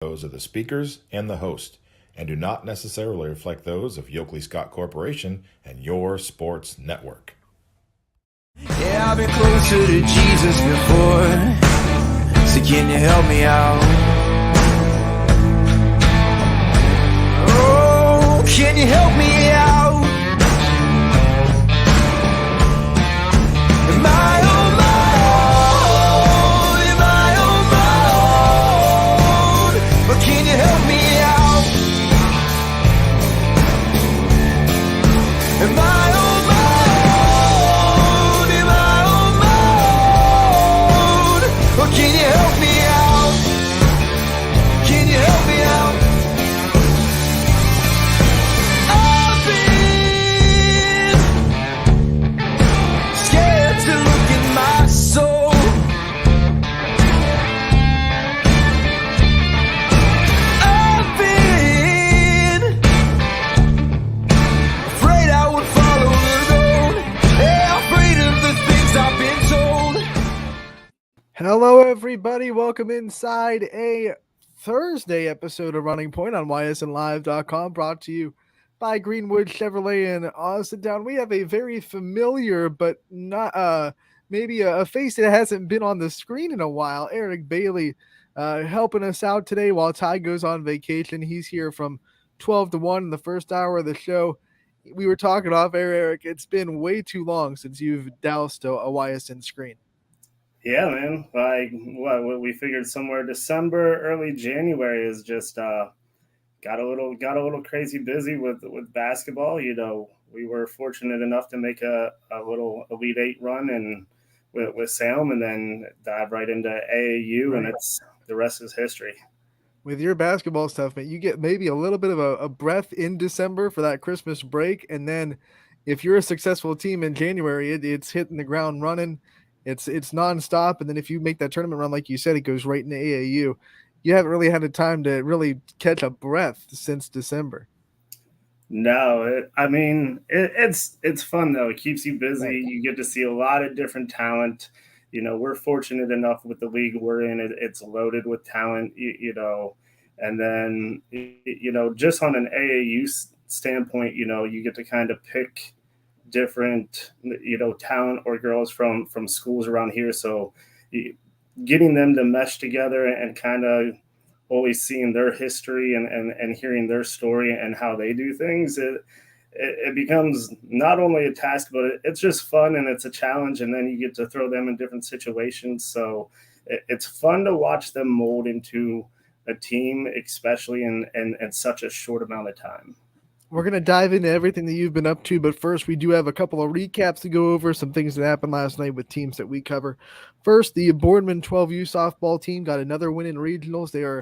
those of the speakers and the host, and do not necessarily reflect those of Yoakley Scott Corporation and your sports network. Yeah, I've been closer to Jesus before, so can you help me out? Oh, can you help me out? Am I on my own? Am I on my own? But can you help me out? Am I on my own? Am I on my own? Or can you help me out? Can you help me out? I've been scared to look in my soul. I've been afraid I would follow the road. Yeah, afraid of the things I've been told. Hello, everybody. Welcome inside a Thursday episode of Running Point on ysnlive.com, brought to you by Greenwood Chevrolet in Austintown. We have a very familiar, but not maybe a face that hasn't been on the screen in a while. Eric Bailey helping us out today while Ty goes on vacation. He's here from 12 to 1 in the first hour of the show. We were talking off air, Eric. It's been way too long since you've doused a YSN screen. Yeah, man. Like what we figured somewhere December, early January is just got a little crazy busy with basketball. You know, we were fortunate enough to make a little Elite Eight run and with Salem, and then dive right into AAU, and it's the rest is history. With your basketball stuff, man, you get maybe a little bit of a breath in December for that Christmas break. And then if you're a successful team in January, it's hitting the ground running. It's nonstop. And then if you make that tournament run, like you said, it goes right into AAU. You haven't really had the time to really catch a breath since December. No, it's fun though. It keeps you busy. Right. You get to see a lot of different talent. You know, we're fortunate enough with the league we're in. It's loaded with talent. You know, and then just on an AAU standpoint, you get to kind of pick different talent or girls from schools around here. So getting them to mesh together and kind of always seeing their history and hearing their story and how they do things, it becomes not only a task, but it's just fun and it's a challenge. And then you get to throw them in different situations. So it's fun to watch them mold into a team, especially in such a short amount of time. We're going to dive into everything that you've been up to, but first we do have a couple of recaps to go over, some things that happened last night with teams that we cover. First, the Boardman 12U softball team got another win in regionals. They are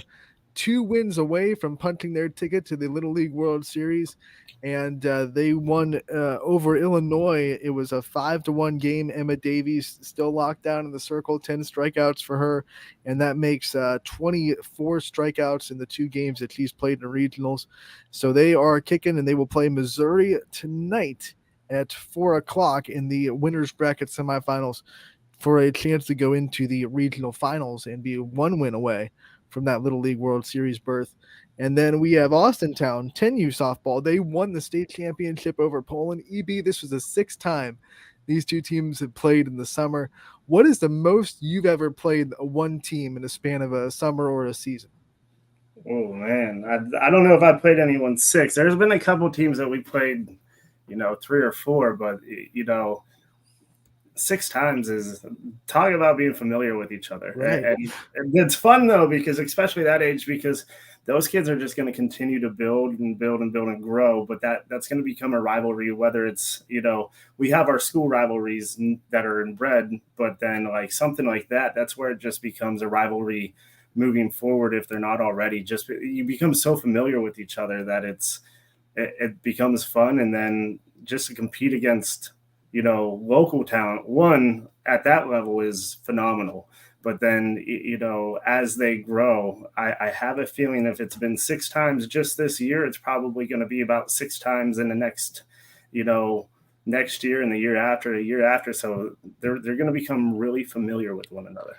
2 wins away from punching their ticket to the Little League World Series, and they won over Illinois. It was a 5-1 game. Emma Davies still locked down in the circle, 10 strikeouts for her, and that makes 24 strikeouts in the 2 games that she's played in regionals. So they are kicking, and they will play Missouri tonight at 4 o'clock in the winners bracket semifinals for a chance to go into the regional finals and be 1 win away from that Little League World Series berth. And then we have Austintown 10U softball. They won the state championship over Poland. EB, this was the 6th time these 2 teams have played in the summer. What is the most you've ever played one team in the span of a summer or a season? Oh man, I don't know if I played anyone 6. There's been a couple teams that we played, 3 or 4, but 6 times is talking about being familiar with each other. Right. And it's fun though, because especially that age, because those kids are just going to continue to build and grow. But that's going to become a rivalry, whether it's, we have our school rivalries that are inbred, but then like something like that's where it just becomes a rivalry moving forward. If they're not already, just you become so familiar with each other that it becomes fun. And then just to compete against, local talent, one at that level is phenomenal. But then, as they grow, I have a feeling if it's been 6 times just this year, it's probably going to be about 6 times in the next, next year and the year after. So they're going to become really familiar with one another.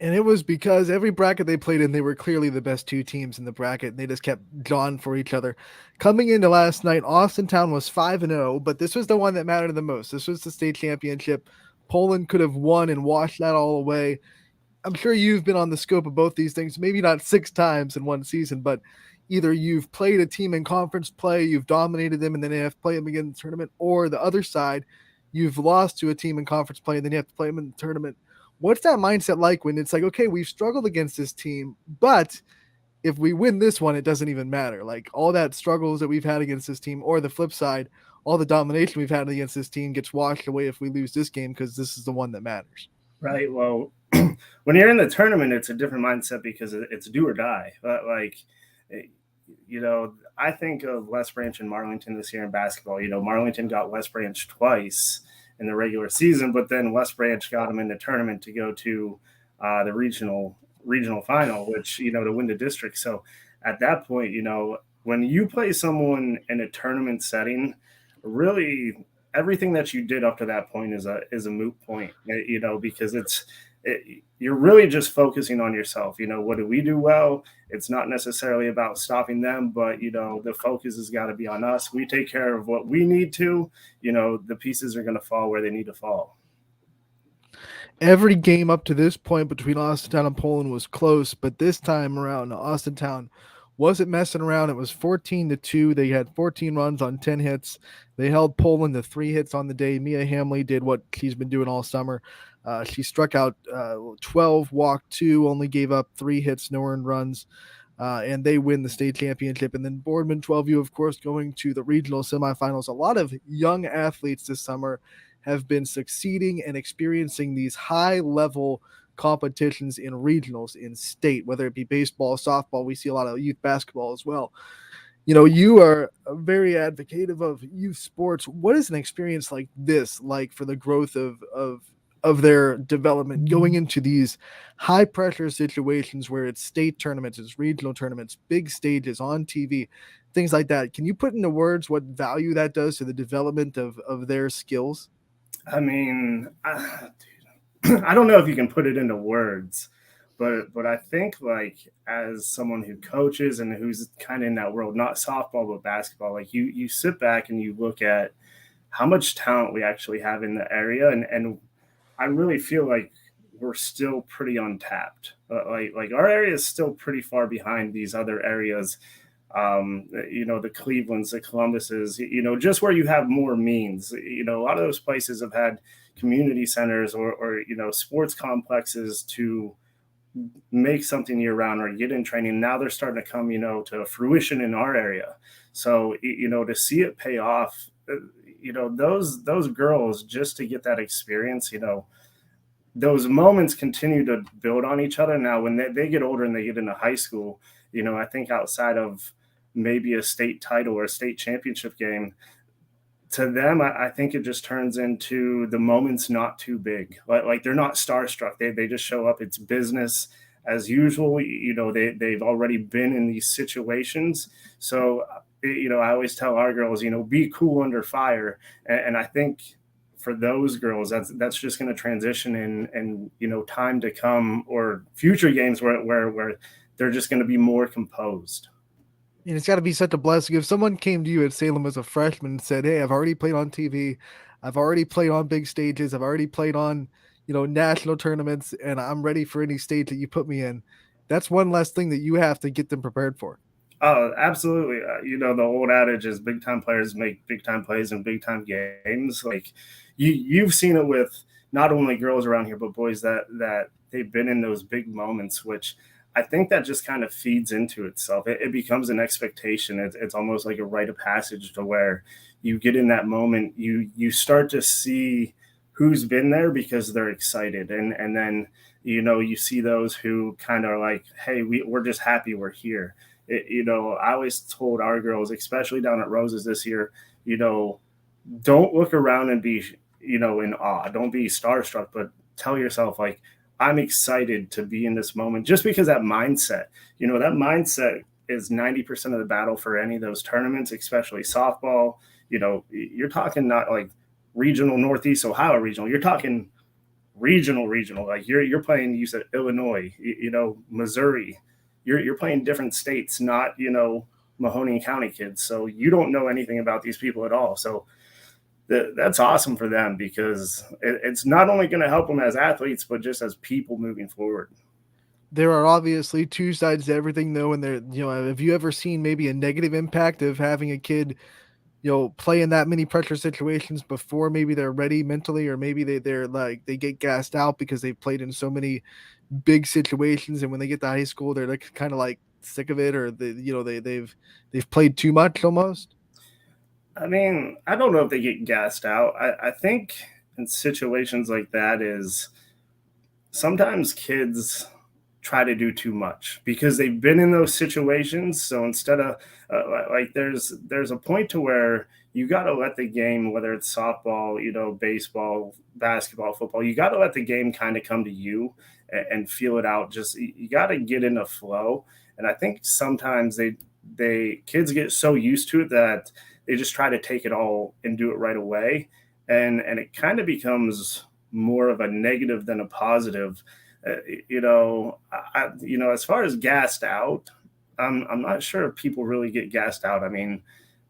And it was because every bracket they played in, they were clearly the best two teams in the bracket, and they just kept jawing for each other. Coming into last night, Austintown was 5-0, but this was the one that mattered the most. This was the state championship. Poland could have won and washed that all away. I'm sure you've been on the scope of both these things, maybe not 6 times in one season, but either you've played a team in conference play, you've dominated them, and then you have to play them again in the tournament, or the other side, you've lost to a team in conference play, and then you have to play them in the tournament. What's that mindset like when it's like, okay, we've struggled against this team, but if we win this one, it doesn't even matter. Like all that struggles that we've had against this team, or the flip side, all the domination we've had against this team gets washed away if we lose this game because this is the one that matters. Right. Well, when you're in the tournament, it's a different mindset because it's do or die. But I think of West Branch and Marlington this year in basketball. Marlington got West Branch twice in the regular season, but then West Branch got them in the tournament to go to the regional final, which, to win the district. So at that point, when you play someone in a tournament setting, really everything that you did up to that point is a moot point, because you're really just focusing on yourself. What do we do well? It's not necessarily about stopping them, but the focus has got to be on us. We take care of what we need to, the pieces are going to fall where they need to fall. Every game up to this point between Austintown and Poland was close, but this time around, Austintown wasn't messing around. It was 14-2. They had 14 runs on 10 hits. They held Poland to 3 hits on the day. Mia Hamley did what she's been doing all summer. She struck out 12, walked 2, only gave up 3 hits, no earned runs, and they win the state championship. And then Boardman 12U, of course, going to the regional semifinals. A lot of young athletes this summer have been succeeding and experiencing these high-level competitions in regionals in state, whether it be baseball, softball. We see a lot of youth basketball as well. You are very advocative of youth sports. What is an experience like this like for the growth of their development going into these high pressure situations where it's state tournaments, it's regional tournaments, big stages on TV, things like that? Can you put into words what value that does to the development of their skills? I mean, I don't know if you can put it into words, but I think as someone who coaches and who's kind of in that world, not softball but basketball, you sit back and you look at how much talent we actually have in the area, and I really feel like we're still pretty untapped. Like our area is still pretty far behind these other areas. The Clevelands, the Columbuses, just where you have more means. A lot of those places have had community centers or sports complexes to make something year round or get in training. Now they're starting to come, to fruition in our area. So, to see it pay off, those girls, just to get that experience, those moments continue to build on each other. Now, when they get older and they get into high school, I think outside of maybe a state title or a state championship game, to them, I think it just turns into the moment's not too big. Like they're not starstruck. They just show up. It's business as usual. They've already been in these situations. So, I always tell our girls, be cool under fire. And I think for those girls, that's just going to transition and time to come or future games where they're just going to be more composed. And it's got to be such a blessing if someone came to you at Salem as a freshman and said, "Hey, I've already played on TV, I've already played on big stages, I've already played on, national tournaments, and I'm ready for any stage that you put me in." That's one less thing that you have to get them prepared for. Oh, absolutely. The old adage is big time players make big time plays in big time games. Like you've seen it with not only girls around here, but boys that they've been in those big moments, which I think that just kind of feeds into itself. It becomes an expectation. It's almost like a rite of passage to where you get in that moment, you start to see who's been there because they're excited. And then, you see those who kind of are like, hey, we're just happy we're here. I always told our girls, especially down at Roses this year, don't look around and be, in awe. Don't be starstruck, but tell yourself, like, I'm excited to be in this moment just because that mindset is 90% of the battle for any of those tournaments, especially softball. You're talking not like regional Northeast Ohio regional. You're talking regional. Like you're playing, you said Illinois, Missouri. You're playing different states, not Mahoning County kids. So you don't know anything about these people at all. So that's awesome for them because it's not only going to help them as athletes, but just as people moving forward. There are obviously two sides to everything, though, and there, have you ever seen maybe a negative impact of having a kid, play in that many pressure situations before maybe they're ready mentally, or maybe they're like they get gassed out because they've played in so many big situations, and when they get to high school, they're like kind of like sick of it, or they've played too much almost. I mean, I don't know if they get gassed out. I think in situations like that is sometimes kids try to do too much because they've been in those situations. So instead of like there's a point to where you got to let the game, whether it's softball, baseball, basketball, football, you got to let the game kind of come to you and feel it out. Just you got to get in a flow. And I think sometimes they kids get so used to it that they just try to take it all and do it right away, and it kind of becomes more of a negative than a positive. uh, as far as gassed out, I'm not sure if people really get gassed out. I mean,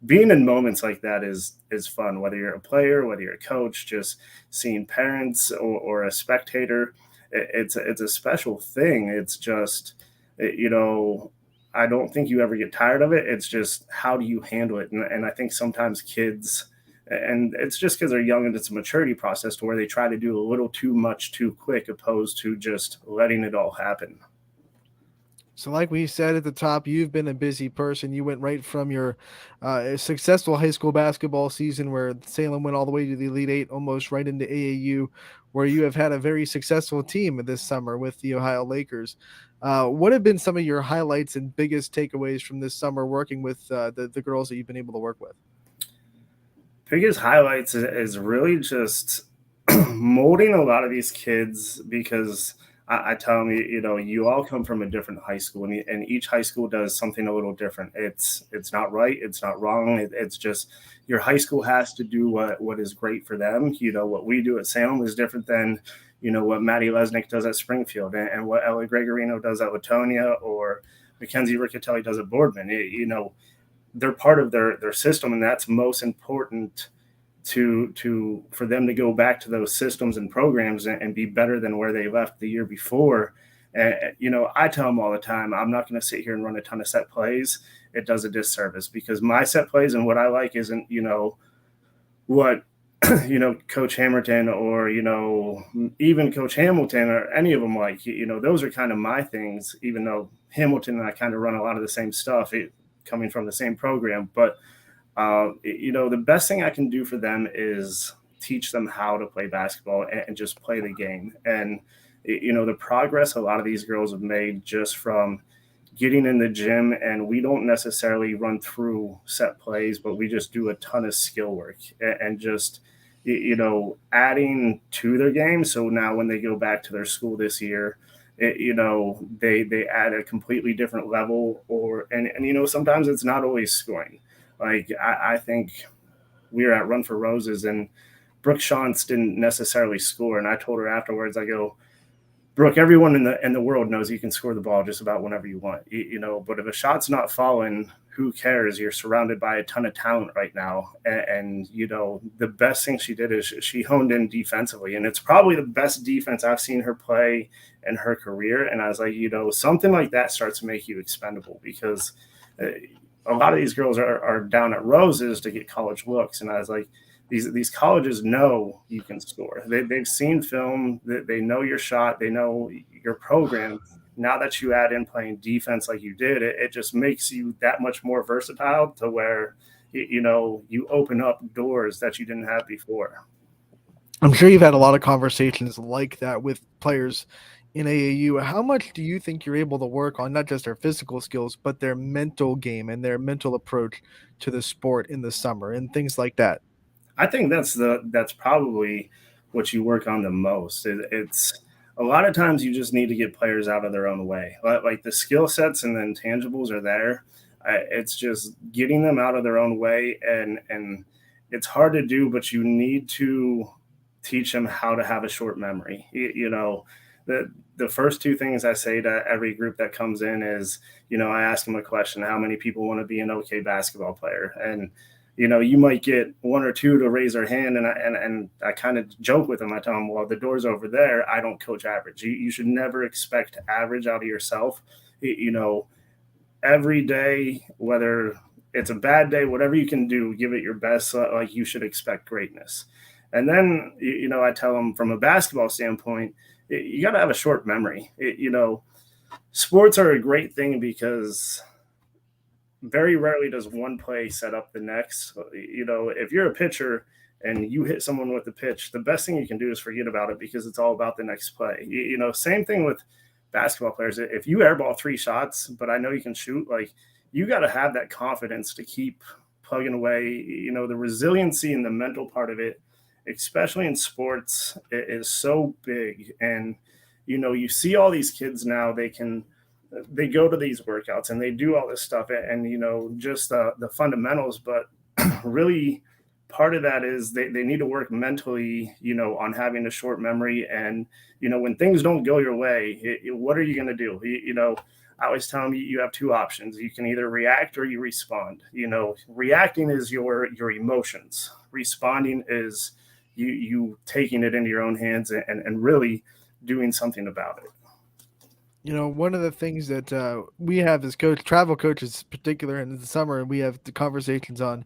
being in moments like that is fun, whether you're a player, whether you're a coach, just seeing parents or a spectator. It's a special thing. It's just, you know, I don't think you ever get tired of it. It's just how do you handle it? And I think sometimes kids, and it's just because they're young and it's a maturity process to where they try to do a little too much too quick opposed to just letting it all happen. So, like we said at the top, you've been a busy person. You went right from your successful high school basketball season, where Salem went all the way to the Elite Eight, almost right into AAU, where you have had a very successful team this summer with the Ohio Lakers. What have been some of your highlights and biggest takeaways from this summer working with the girls that you've been able to work with? Biggest highlights is really just molding a lot of these kids because I tell them, you all come from a different high school, and each high school does something a little different. It's not right, it's not wrong. It's just your high school has to do what is great for them. What we do at Salem is different than what Maddie Lesnick does at Springfield, and what Ella Gregorino does at Latonia, or Mackenzie Riccatelli does at Boardman. They're part of their system, and that's most important to for them to go back to those systems and programs and be better than where they left the year before. And I tell them all the time, I'm not going to sit here and run a ton of set plays. It does a disservice because my set plays and what I like isn't what Coach Hamilton or even Coach Hamilton or any of them like. Those are kind of my things, even though Hamilton and I kind of run a lot of the same stuff, coming from the same program. But the best thing I can do for them is teach them how to play basketball and just play the game. And the progress a lot of these girls have made just from getting in the gym, and we don't necessarily run through set plays, but we just do a ton of skill work and just adding to their game. So now when they go back to their school this year, they add a completely different level, and sometimes it's not always scoring. Like I think we were at Run for Roses, and Brooke Shantz didn't necessarily score, and I told her afterwards, I go, Brooke, everyone in the world knows you can score the ball just about whenever you want, but if a shot's not falling, who cares? You're surrounded by a ton of talent right now. And the best thing she did is she honed in defensively, and it's probably the best defense I've seen her play in her career. And I was like, something like that starts to make you expendable because a lot of these girls are down at Roses to get college looks. And I was like, these colleges know you can score. They've seen film. They know your shot. They know your program. Now that you add in playing defense like you did, it just makes you that much more versatile to where, you open up doors that you didn't have before. I'm sure you've had a lot of conversations like that with players in AAU. How much do you think you're able to work on not just their physical skills, but their mental game and their mental approach to the sport in the summer and things like that? I think that's probably what you work on the most. It's a lot of times you just need to get players out of their own way. Like the skill sets and the intangibles are there. It's just getting them out of their own way, and it's hard to do, but you need to teach them how to have a short memory. The first two things I say to every group that comes in is, I ask them a question: how many people want to be an okay basketball player? And you might get one or two to raise their hand, and I kind of joke with them. I tell them, well, the door's over there. I don't coach average. You should never expect average out of yourself. Every day, whether it's a bad day, whatever you can do, give it your best. Like, you should expect greatness. And then, I tell them from a basketball standpoint, you got to have a short memory. Sports are a great thing because very rarely does one play set up the next. If you're a pitcher and you hit someone with the pitch, the best thing you can do is forget about it because it's all about the next play. Same thing with basketball players. If you airball 3 shots, but I know you can shoot, like, you got to have that confidence to keep plugging away. The resiliency and the mental part of it, especially in sports, is so big. And, you see all these kids now, they go to these workouts and they do all this stuff and, just the fundamentals, but really part of that is they need to work mentally, on having a short memory. And, when things don't go your way, what are you going to do? I always tell them you have 2 options. You can either react or you respond. Reacting is your emotions. Responding is you taking it into your own hands and really doing something about it. One of the things that we have as travel coaches, particular in the summer, and we have the conversations on,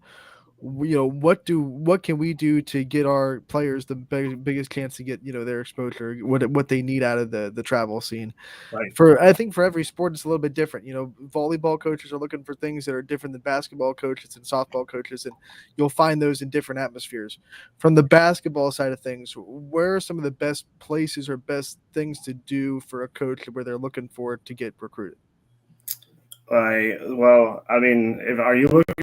what can we do to get our players the biggest chance to get their exposure, what they need out of the travel scene. Right. I think for every sport it's a little bit different. Volleyball coaches are looking for things that are different than basketball coaches and softball coaches, and you'll find those in different atmospheres. From the basketball side of things, where are some of the best places or best things to do for a coach where they're looking for to get recruited? Are you looking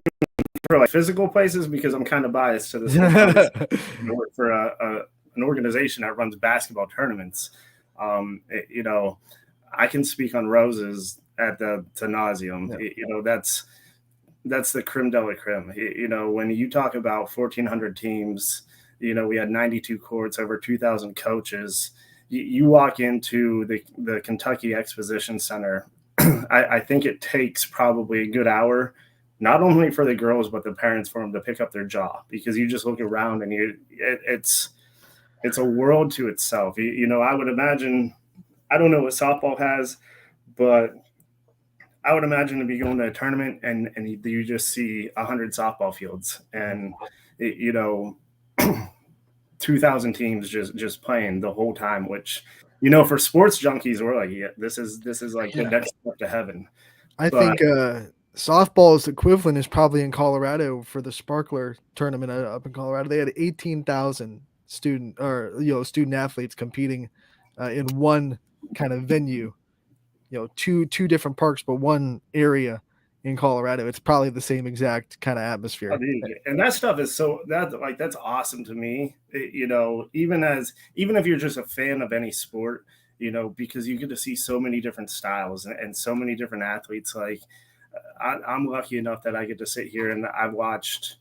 for like physical places? Because I'm kind of biased to this whole conversation. I work for an organization that runs basketball tournaments. I can speak on roses at the nauseum. Yeah. That's the creme de la creme. When you talk about 1,400 teams, we had 92 courts, over 2,000 coaches. You walk into the Kentucky Exposition Center. I think it takes probably a good hour, not only for the girls but the parents, for them to pick up their jaw, because you just look around and it's a world to itself. I would imagine, I don't know what softball has, but I would imagine to be going to a tournament and you just see 100 softball fields and 2,000 teams just playing the whole time, which, for sports junkies, we're like, yeah, this is like the next step to heaven. I think softball's equivalent is probably in Colorado for the Sparkler tournament up in Colorado. They had 18,000 student athletes competing in one kind of venue, two different parks, but one area in Colorado. It's probably the same exact kind of atmosphere. And that stuff is that's awesome to me. Even if you're just a fan of any sport, because you get to see so many different styles and so many different athletes. Like, I'm lucky enough that I get to sit here and I've watched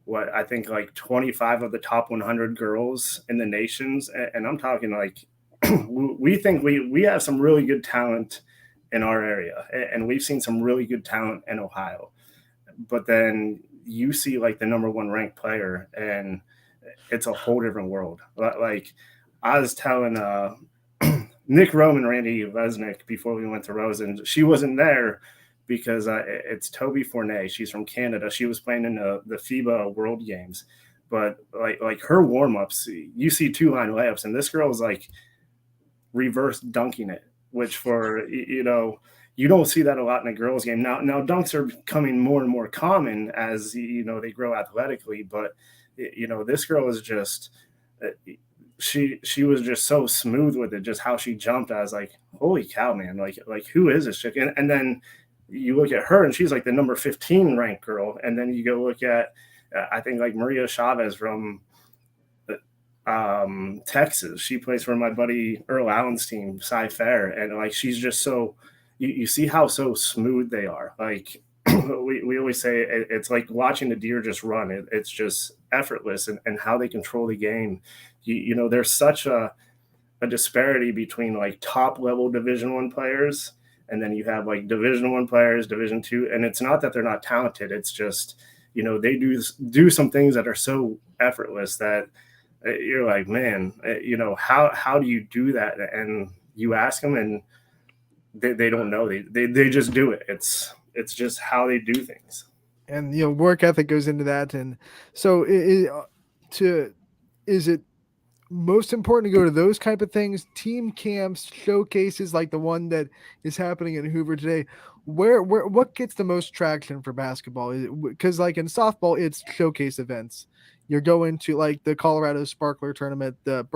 what I think like 25 of the top 100 girls in the nations. And I'm talking like, we think we have some really good talent in our area, and we've seen some really good talent in Ohio. But then you see like the number 1 ranked player, and it's a whole different world. Like, I was telling Nick Rome and Randy Lesnick before we went to Rosen, she wasn't there because it's Toby Fournet. She's from Canada. She was playing in the FIBA World Games. But like her warm-ups, you see 2-line layups, and this girl is like reverse dunking it, which for, you don't see that a lot in a girls game. Now dunks are becoming more and more common as, they grow athletically. But, this girl is just, she was just so smooth with it, just how she jumped. I was like, holy cow, man, like who is this chick? And then you look at her and she's like the number 15 ranked girl. And then you go look at, I think like Maria Chavez from Texas. She plays for my buddy Earl Allen's team, Cy Fair. And like, she's just so, you see how so smooth they are. Like, we always say it's like watching the deer just run. It's just effortless, and how they control the game. There's such a disparity between like top level Division 1 players, and then you have like Division 1 players, Division 2, and it's not that they're not talented. It's just they do some things that are so effortless that you're like, man, how do you do that? And you ask them, and they don't know. They just do it. It's just how they do things. And work ethic goes into that. And so is it most important to go to those type of things, team camps, showcases like the one that is happening in Hoover today? What gets the most traction for basketball? Because like in softball, it's showcase events. You're going to like the Colorado Sparkler tournament, the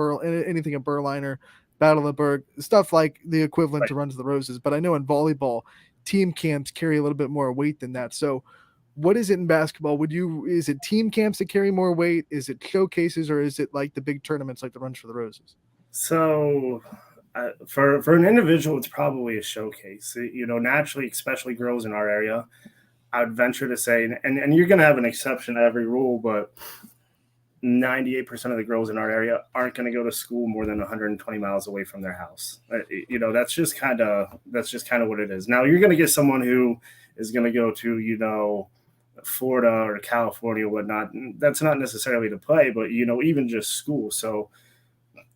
anything at Berliner, Battle of the Berg, stuff like the equivalent to Runs of the Roses. But I know in volleyball, team camps carry a little bit more weight than that. So what is it in basketball? Is it team camps that carry more weight? Is it showcases, or is it like the big tournaments like the Runs for the Roses? So for an individual, it's probably a showcase. Naturally, especially girls in our area, I would venture to say, and you're going to have an exception to every rule, but 98% of the girls in our area aren't going to go to school more than 120 miles away from their house. That's just kind of what it is. Now you're going to get someone who is going to go to, Florida or California or whatnot. That's not necessarily to play, but, even just school. So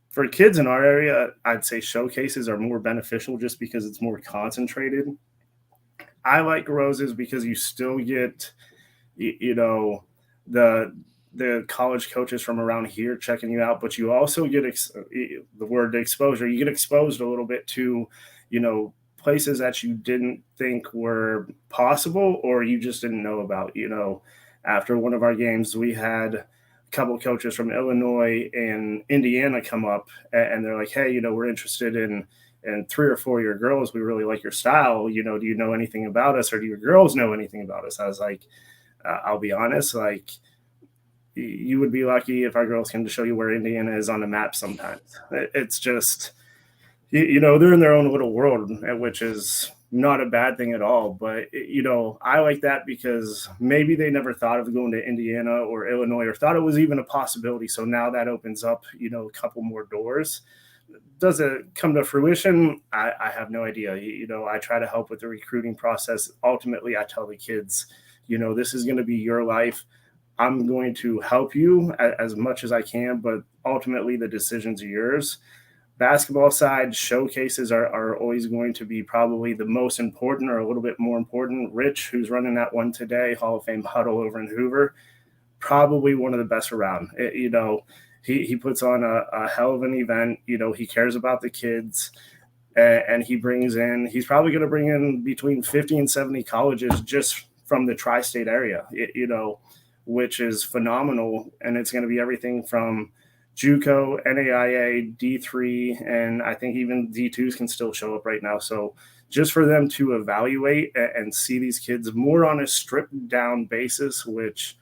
for kids in our area, I'd say showcases are more beneficial just because it's more concentrated. I like Roses because you still get, the college coaches from around here checking you out, but you also get the word exposure. You get exposed a little bit to, places that you didn't think were possible or you just didn't know about. After one of our games, we had a couple coaches from Illinois and Indiana come up, and they're like, hey, we're interested in 3 or 4 of your girls. We really like your style. Do you know anything about us, or do your girls know anything about us? I was like, I'll be honest, like, you would be lucky if our girls came to show you where Indiana is on the map sometimes. It's just, they're in their own little world, which is not a bad thing at all. But, I like that because maybe they never thought of going to Indiana or Illinois or thought it was even a possibility. So now that opens up, a couple more doors. Does it come to fruition? I have no idea. I try to help with the recruiting process. Ultimately, I tell the kids, this is going to be your life. I'm going to help you as much as I can, but ultimately the decisions are yours. Basketball side, showcases are always going to be probably the most important, or a little bit more important. Rich, who's running that one today, Hall of Fame huddle over in Hoover, probably one of the best around. He puts on a hell of an event. He cares about the kids, and he's probably going to bring in between 50 and 70 colleges just from the tri-state area, which is phenomenal. And it's going to be everything from JUCO, NAIA, D3, and I think even D2s can still show up right now. So just for them to evaluate and see these kids more on a stripped down basis, which,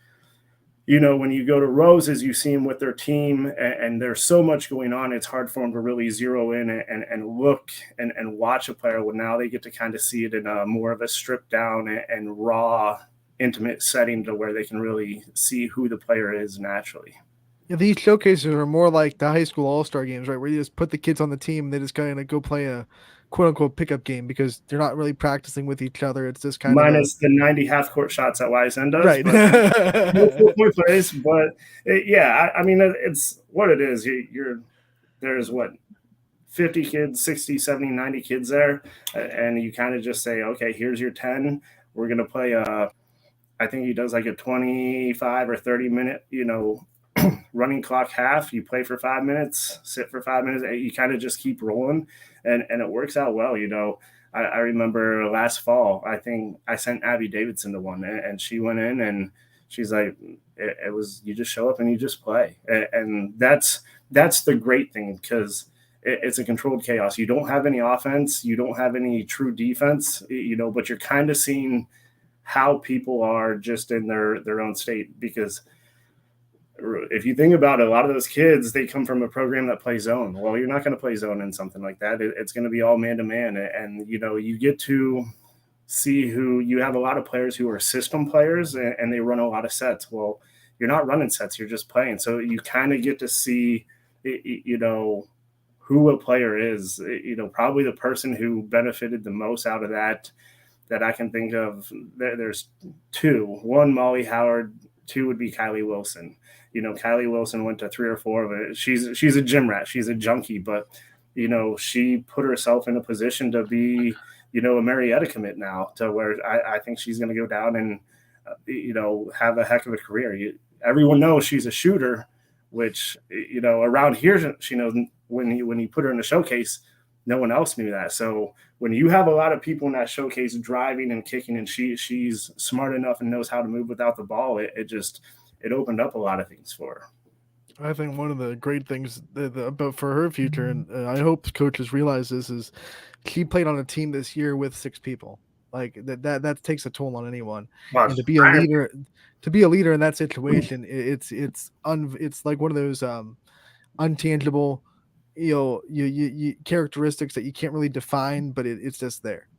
when you go to Roses, you see them with their team and there's so much going on. It's hard for them to really zero in and look and watch a player. Well, now they get to kind of see it in a more of a stripped down and raw, intimate setting to where they can really see who the player is naturally. Yeah, these showcases are more like the high school all-star games, right? Where you just put the kids on the team and they just kind of go play a quote-unquote pickup game because they're not really practicing with each other. It's just kind minus the 90 half-court shots that Ysn does. Right. But, plays, but I mean, it's what it is. There's 50 kids, 60, 70, 90 kids there, and you kind of just say, okay, here's your 10. We're going to play I think he does like a 25 or 30 minute, running clock half. You play for 5 minutes, sit for 5 minutes, and you kind of just keep rolling, and it works out well. I remember last fall, I think I sent Abby Davidson to one, and she went in and she's like, it was, you just show up and you just play. And that's the great thing, because it's a controlled chaos. You don't have any offense, you don't have any true defense, but you're kind of seeing how people are just in their own state. Because if you think about it, a lot of those kids, they come from a program that plays zone. Well, you're not going to play zone in something like that. It's going to be all man-to-man. And, you get to see who you have a lot of players who are system players and they run a lot of sets. Well, you're not running sets, you're just playing. So you kind of get to see, who a player is, probably the person who benefited the most out of that I can think of. There's two. One, Molly Howard. Two would be Kylie Wilson. Kylie Wilson went to 3 or 4 of it. She's a gym rat. She's a junkie, but she put herself in a position to be, a Marietta commit now, to where I think she's going to go down and, have a heck of a career. Everyone knows she's a shooter, which, around here, she knows when you put her in the showcase, no one else knew that. So when you have a lot of people in that showcase driving and kicking, and she's smart enough and knows how to move without the ball, it opened up a lot of things for her. I think one of the great things about for her future, and I hope coaches realize this, is she played on a team this year with 6 people. Like that takes a toll on anyone. Well, And to be a leader in that situation, it's like one of those untangible, you characteristics that you can't really define, but it's just there.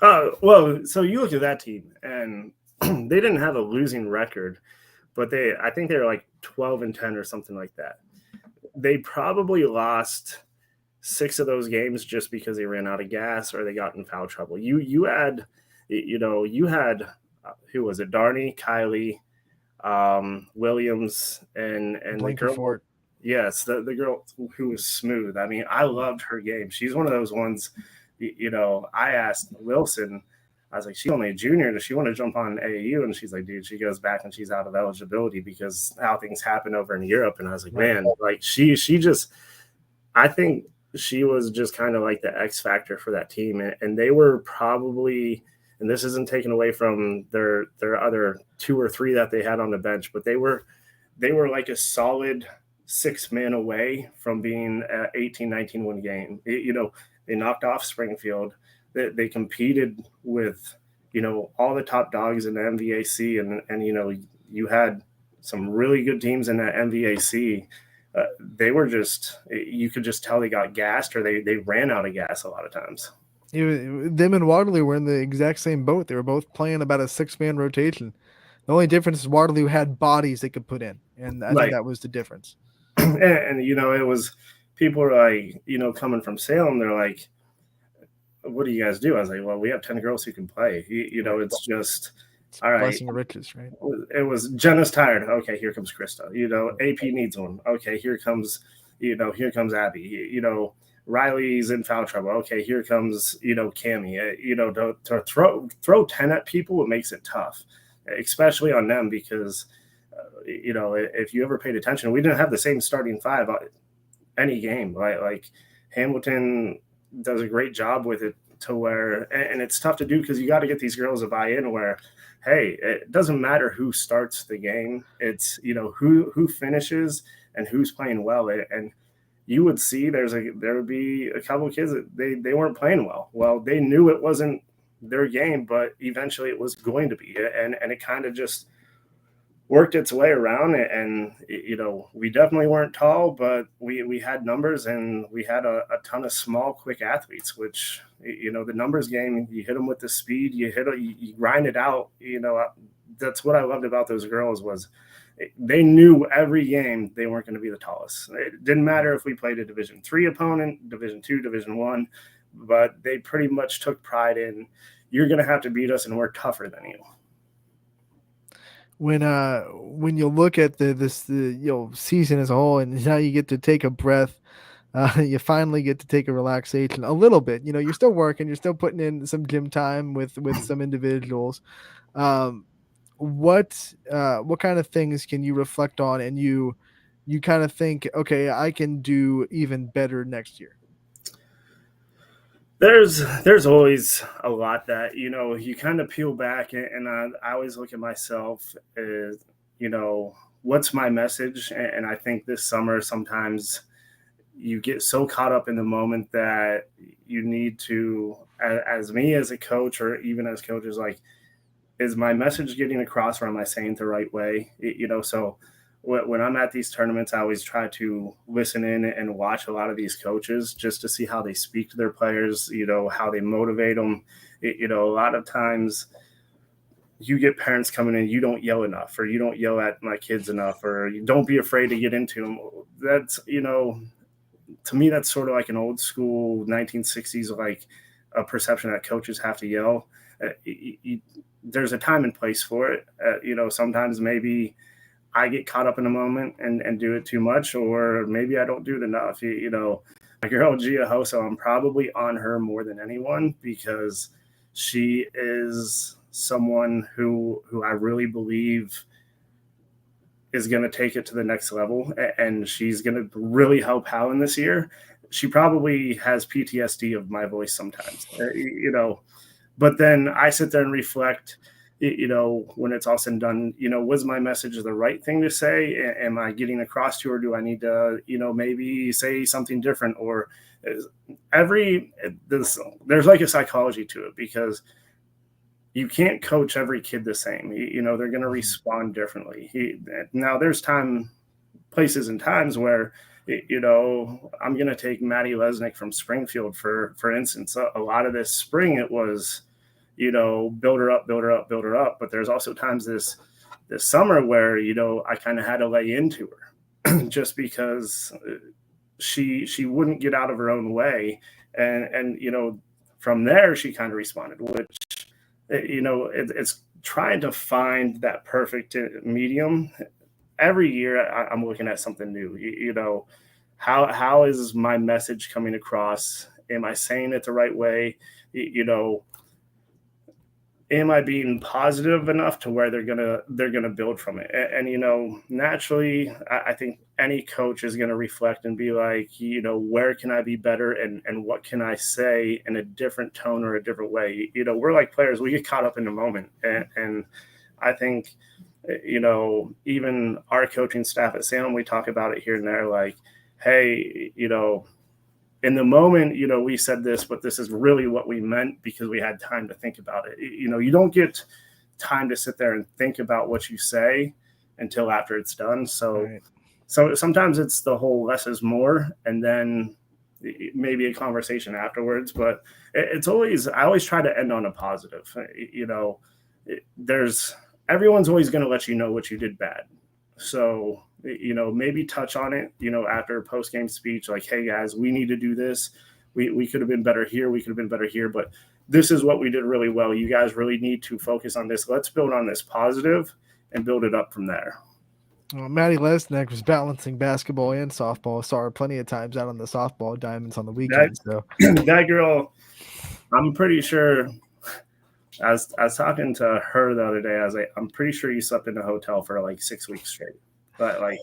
Well, so you look at that team, and they didn't have a losing record, but I think they were like 12-10 or something like that. They probably lost 6 of those games just because they ran out of gas or they got in foul trouble. You had who was it? Darney, Kylie, Williams, and the girl. Fort. Yes, the girl who was smooth. I mean, I loved her game. She's one of those ones. I asked Wilson, I was like, she's only a junior. Does she want to jump on AAU? And she's like, dude, she goes back and she's out of eligibility because how things happen over in Europe. And I was like, man, like she just, I think she was just kind of like the X factor for that team. And they were probably, and this isn't taken away from their other 2 or 3 that they had on the bench, but they were like a solid 6-man away from being an 18-19 win game. They knocked off Springfield. They competed with, all the top dogs in the MVAC, and you had some really good teams in that MVAC. They were just, you could just tell they got gassed, or they ran out of gas a lot of times. Them and Waterloo were in the exact same boat. They were both playing about a 6-man rotation. The only difference is Waterloo had bodies they could put in, and I think that was the difference. And it was, people were like, coming from Salem, they're like, what do you guys do? I was like, well, we have 10 girls who can play. It's just, all right. Blessing of riches, right? It was Jenna's tired. Okay, here comes Krista. AP needs one. Okay, here comes Abby. Riley's in foul trouble. Okay, here comes, Cammie. To throw 10 at people, it makes it tough, especially on them, because, if you ever paid attention, we didn't have the same starting 5 any game. Like Hamilton does a great job with it, to where, and it's tough to do because you got to get these girls to buy in, where, hey, it doesn't matter who starts the game. It's, who finishes and who's playing well. And you would see there would be a couple of kids that they weren't playing well. Well, they knew it wasn't their game, but eventually it was going to be. And it kind of just worked its way around. And, we definitely weren't tall, but we had numbers, and we had a ton of small, quick athletes, which, the numbers game, you hit them with the speed, you grind it out. That's what I loved about those girls, was they knew every game they weren't going to be the tallest. It didn't matter if we played a Division III opponent, Division II, Division I, but they pretty much took pride in, you're going to have to beat us, and we're tougher than you. When you look at the season as a whole, and now you get to take a breath, you finally get to take a relaxation a little bit. You're still working, you're still putting in some gym time with some individuals. What kind of things can you reflect on, and you kind of think, okay, I can do even better next year? There's always a lot that, you kind of peel back, and I always look at myself as, what's my message? And I think this summer, sometimes you get so caught up in the moment that you need to, as me as a coach, or even as coaches, like, is my message getting across, or am I saying it the right way? So when I'm at these tournaments, I always try to listen in and watch a lot of these coaches, just to see how they speak to their players, how they motivate them. A lot of times you get parents coming in, you don't yell enough, or you don't yell at my kids enough, or you don't be afraid to get into them. That's, to me, that's sort of like an old school 1960s, like a perception that coaches have to yell. There's a time and place for it. Sometimes maybe I get caught up in a moment and do it too much, or maybe I don't do it enough. My girl Gia Hoso, I'm probably on her more than anyone because she is someone who I really believe is going to take it to the next level, and she's going to really help Howland this year. She probably has PTSD of my voice sometimes, but then I sit there and reflect, when it's all said and done, was my message the right thing to say? Am I getting across to her? Do I need to, maybe say something different? Or there's like a psychology to it, because you can't coach every kid the same. They're going to respond differently. Now there's places and times where, I'm going to take Maddie Lesnick from Springfield, for instance. A lot of this spring, it was, build her up, build her up, build her up. But there's also times this summer where, I kind of had to lay into her just because she wouldn't get out of her own way. And from there, she kind of responded, which, it's trying to find that perfect medium. Every year I'm looking at something new. How is my message coming across? Am I saying it the right way? Am I being positive enough to where they're gonna build from it? And naturally, I think any coach is gonna reflect and be like, where can I be better, and what can I say in a different tone or a different way? We're like players; we get caught up in the moment, and I think, even our coaching staff at Salem, we talk about it here and there, like, hey, in the moment, we said this, but this is really what we meant because we had time to think about it. You don't get time to sit there and think about what you say until after it's done. So, Right. so sometimes it's the whole less is more, and then maybe a conversation afterwards. But I always try to end on a positive. Everyone's always going to let you know what you did bad. So, maybe touch on it, after a post-game speech, like, hey guys, we need to do this. We could have been better here. We could have been better here, but this is what we did really well. You guys really need to focus on this. Let's build on this positive and build it up from there. Well, Maddie Lesnick was balancing basketball and softball. Saw her plenty of times out on the softball diamonds on the weekends. That girl, I'm pretty sure, I was talking to her the other day. I was like, I'm pretty sure you slept in a hotel for like 6 weeks straight. But like,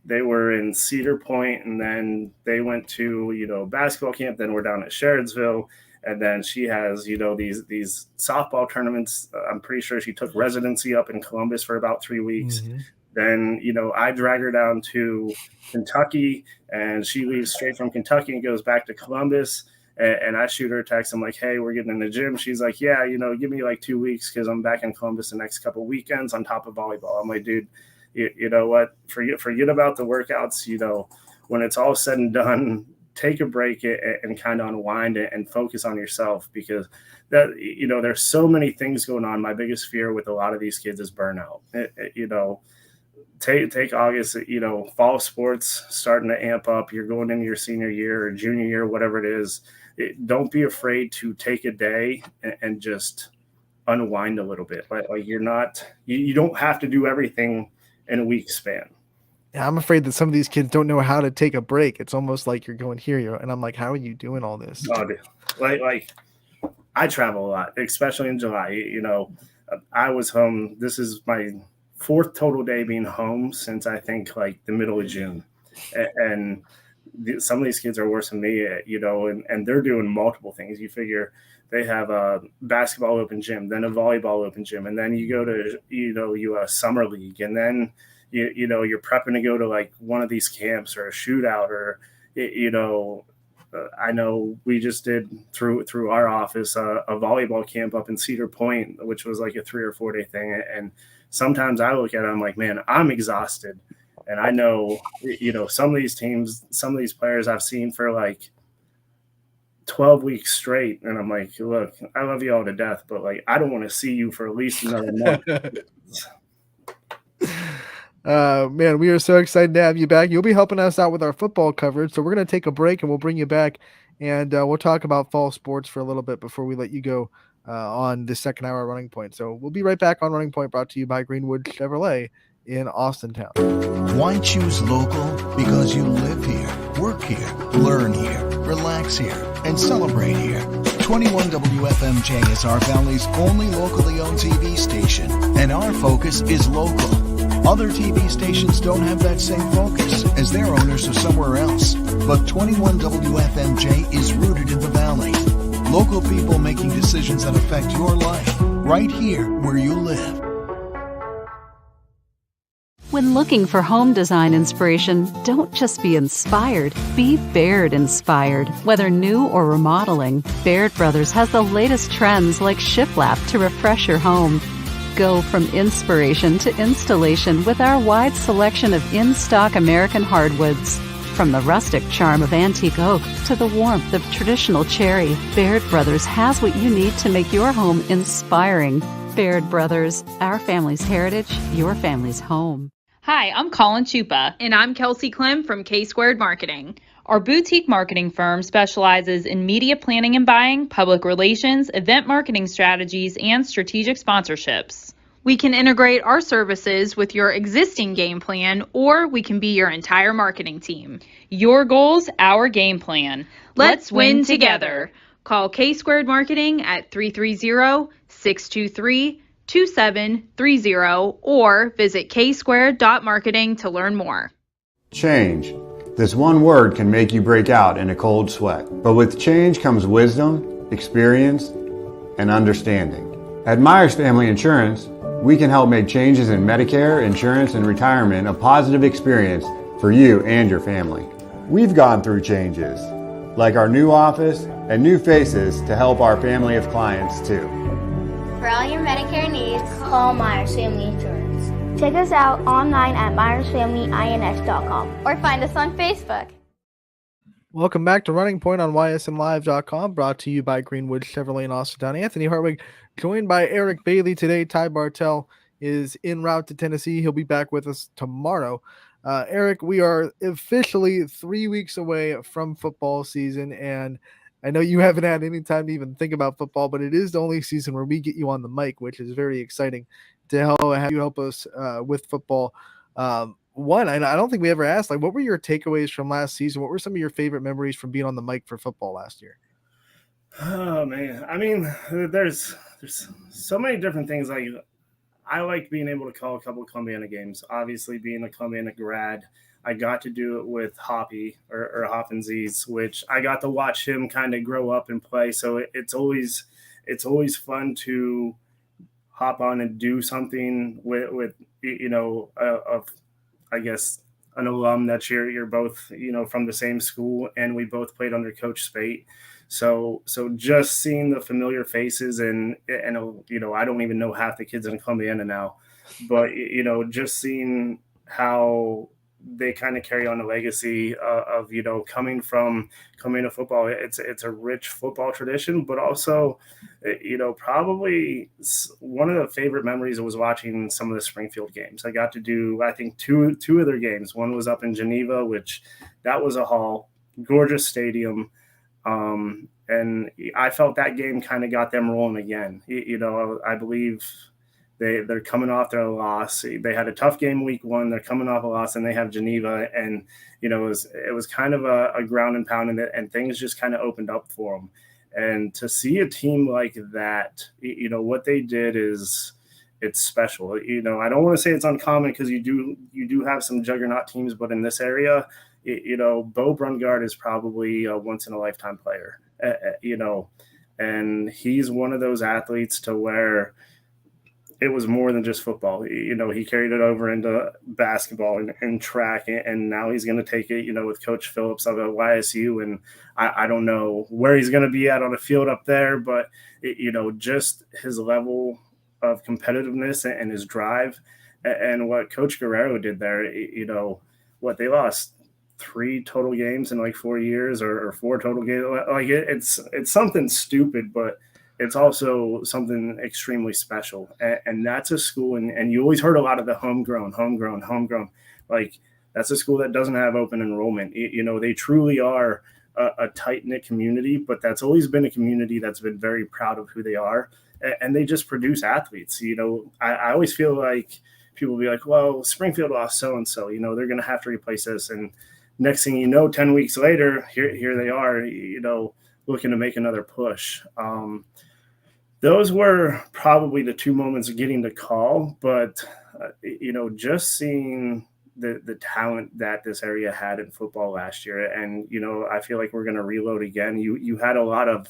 they were in Cedar Point, and then they went to, basketball camp. Then we're down at Sherrodsville, and then she has, these softball tournaments. I'm pretty sure she took residency up in Columbus for about 3 weeks. Mm-hmm. Then, I drag her down to Kentucky, and she leaves straight from Kentucky and goes back to Columbus. And I shoot her a text. I'm like, hey, we're getting in the gym. She's like, yeah, give me like 2 weeks because I'm back in Columbus the next couple of weekends on top of volleyball. I'm like, dude, you know what? Forget about the workouts. When it's all said and done, take a break and kind of unwind and focus on yourself, because there's so many things going on. My biggest fear with a lot of these kids is burnout. Take August, fall sports starting to amp up. You're going into your senior year or junior year, whatever it is. Don't be afraid to take a day and just unwind a little bit. Like you don't have to do everything in a week span. Yeah, I'm afraid that some of these kids don't know how to take a break. It's almost like you're going here, and I'm like, how are you doing all this? Oh, dude. Like I travel a lot, especially in July. I was home. This is my 4th total day being home since I think like the middle of June, and some of these kids are worse than me, and they're doing multiple things. You figure they have a basketball open gym, then a volleyball open gym, and then you go to a summer league, and then you're prepping to go to like one of these camps or a shootout, or I know we just did through our office a volleyball camp up in Cedar Point, which was like a 3 or 4 day thing, and sometimes I look at it, I'm like, man, I'm exhausted. And I know, some of these teams, some of these players I've seen for like 12 weeks straight. And I'm like, look, I love you all to death, but like, I don't want to see you for at least another month. Man, we are so excited to have you back. You'll be helping us out with our football coverage. So we're going to take a break and we'll bring you back and we'll talk about fall sports for a little bit before we let you go on the second hour of Running Point. So we'll be right back on Running Point, brought to you by Greenwood Chevrolet in Austintown. Why choose local? Because you live here, work here, learn here, relax here, and celebrate here. 21 WFMJ is our Valley's only locally owned TV station, and our focus is local. Other TV stations don't have that same focus, as their owners are somewhere else. But 21 WFMJ is rooted in the Valley. Local people making decisions that affect your life, right here where you live. When looking for home design inspiration, don't just be inspired, be Baird inspired. Whether new or remodeling, Baird Brothers has the latest trends like shiplap to refresh your home. Go from inspiration to installation with our wide selection of in-stock American hardwoods. From the rustic charm of antique oak to the warmth of traditional cherry, Baird Brothers has what you need to make your home inspiring. Baird Brothers, our family's heritage, your family's home. Hi, I'm Colin Chupa. And I'm Kelsey Clem from K-Squared Marketing. Our boutique marketing firm specializes in media planning and buying, public relations, event marketing strategies, and strategic sponsorships. We can integrate our services with your existing game plan, or we can be your entire marketing team. Your goals, our game plan. Let's win together. Call K-Squared Marketing at 330-623-2730 or visit ksquared.marketing to learn more. Change. This one word can make you break out in a cold sweat. But with change comes wisdom, experience, and understanding. At Myers Family Insurance, we can help make changes in Medicare, insurance, and retirement a positive experience for you and your family. We've gone through changes, like our new office and new faces to help our family of clients too. For all your Medicare needs, call Myers Family Insurance. Check us out online at myersfamilyins.com or find us on Facebook. Welcome back to Running Point on ysnlive.com, brought to you by Greenwood Chevrolet in Austintown. Anthony Hartwig, joined by Eric Bailey today. Ty Bartell is en route to Tennessee. He'll be back with us tomorrow. Eric, we are officially 3 weeks away from football season, and I know you haven't had any time to even think about football, but it is the only season where we get you on the mic, which is very exciting to have you help us with football. One, I don't think we ever asked, like, what were your takeaways from last season? What were some of your favorite memories from being on the mic for football last year? Oh man, I mean, there's so many different things. Like, I like being able to call a couple of Columbiana games. Obviously, being a Columbiana grad, I got to do it with Hoppy or Hoppinsies, which I got to watch him kind of grow up and play. So it's always fun to hop on and do something with I guess an alum that you're both, from the same school, and we both played under Coach Spate. So just seeing the familiar faces and I don't even know half the kids in Columbiana now, but just seeing how they kind of carry on the legacy of coming to football. It's a rich football tradition, but also probably one of the favorite memories was watching some of the Springfield games. I got to do, I think, two of their games. One was up in Geneva, which that was a haul, gorgeous stadium. And I felt that game kind of got them rolling again. I believe they're coming off their loss. They had a tough game week one. They're coming off a loss, and they have Geneva. And, it was kind of a ground and pound, and things just kind of opened up for them. And to see a team like that, what they did it's special. I don't want to say it's uncommon, because you do have some juggernaut teams, but in this area, Bo Brungard is probably a once in a lifetime player, and he's one of those athletes to where it was more than just football. He carried it over into basketball and track, and now he's going to take it, with Coach Phillips of YSU. And I don't know where he's going to be at on the field up there, but just his level of competitiveness and his drive, and what Coach Guerrero did there, what they lost 3 total games in like 4 years, or 4 total games. Like it's something stupid, but it's also something extremely special. And that's a school, and you always heard a lot of the homegrown. Like that's a school that doesn't have open enrollment. They truly are a tight knit community, but that's always been a community that's been very proud of who they are, and they just produce athletes. I always feel like people will be like, well, Springfield lost so and so, they're going to have to replace this. And next thing you know, 10 weeks later, here they are, looking to make another push. Those were probably the 2 moments of getting the call, but just seeing the talent that this area had in football last year, and I feel like we're going to reload again. You had a lot of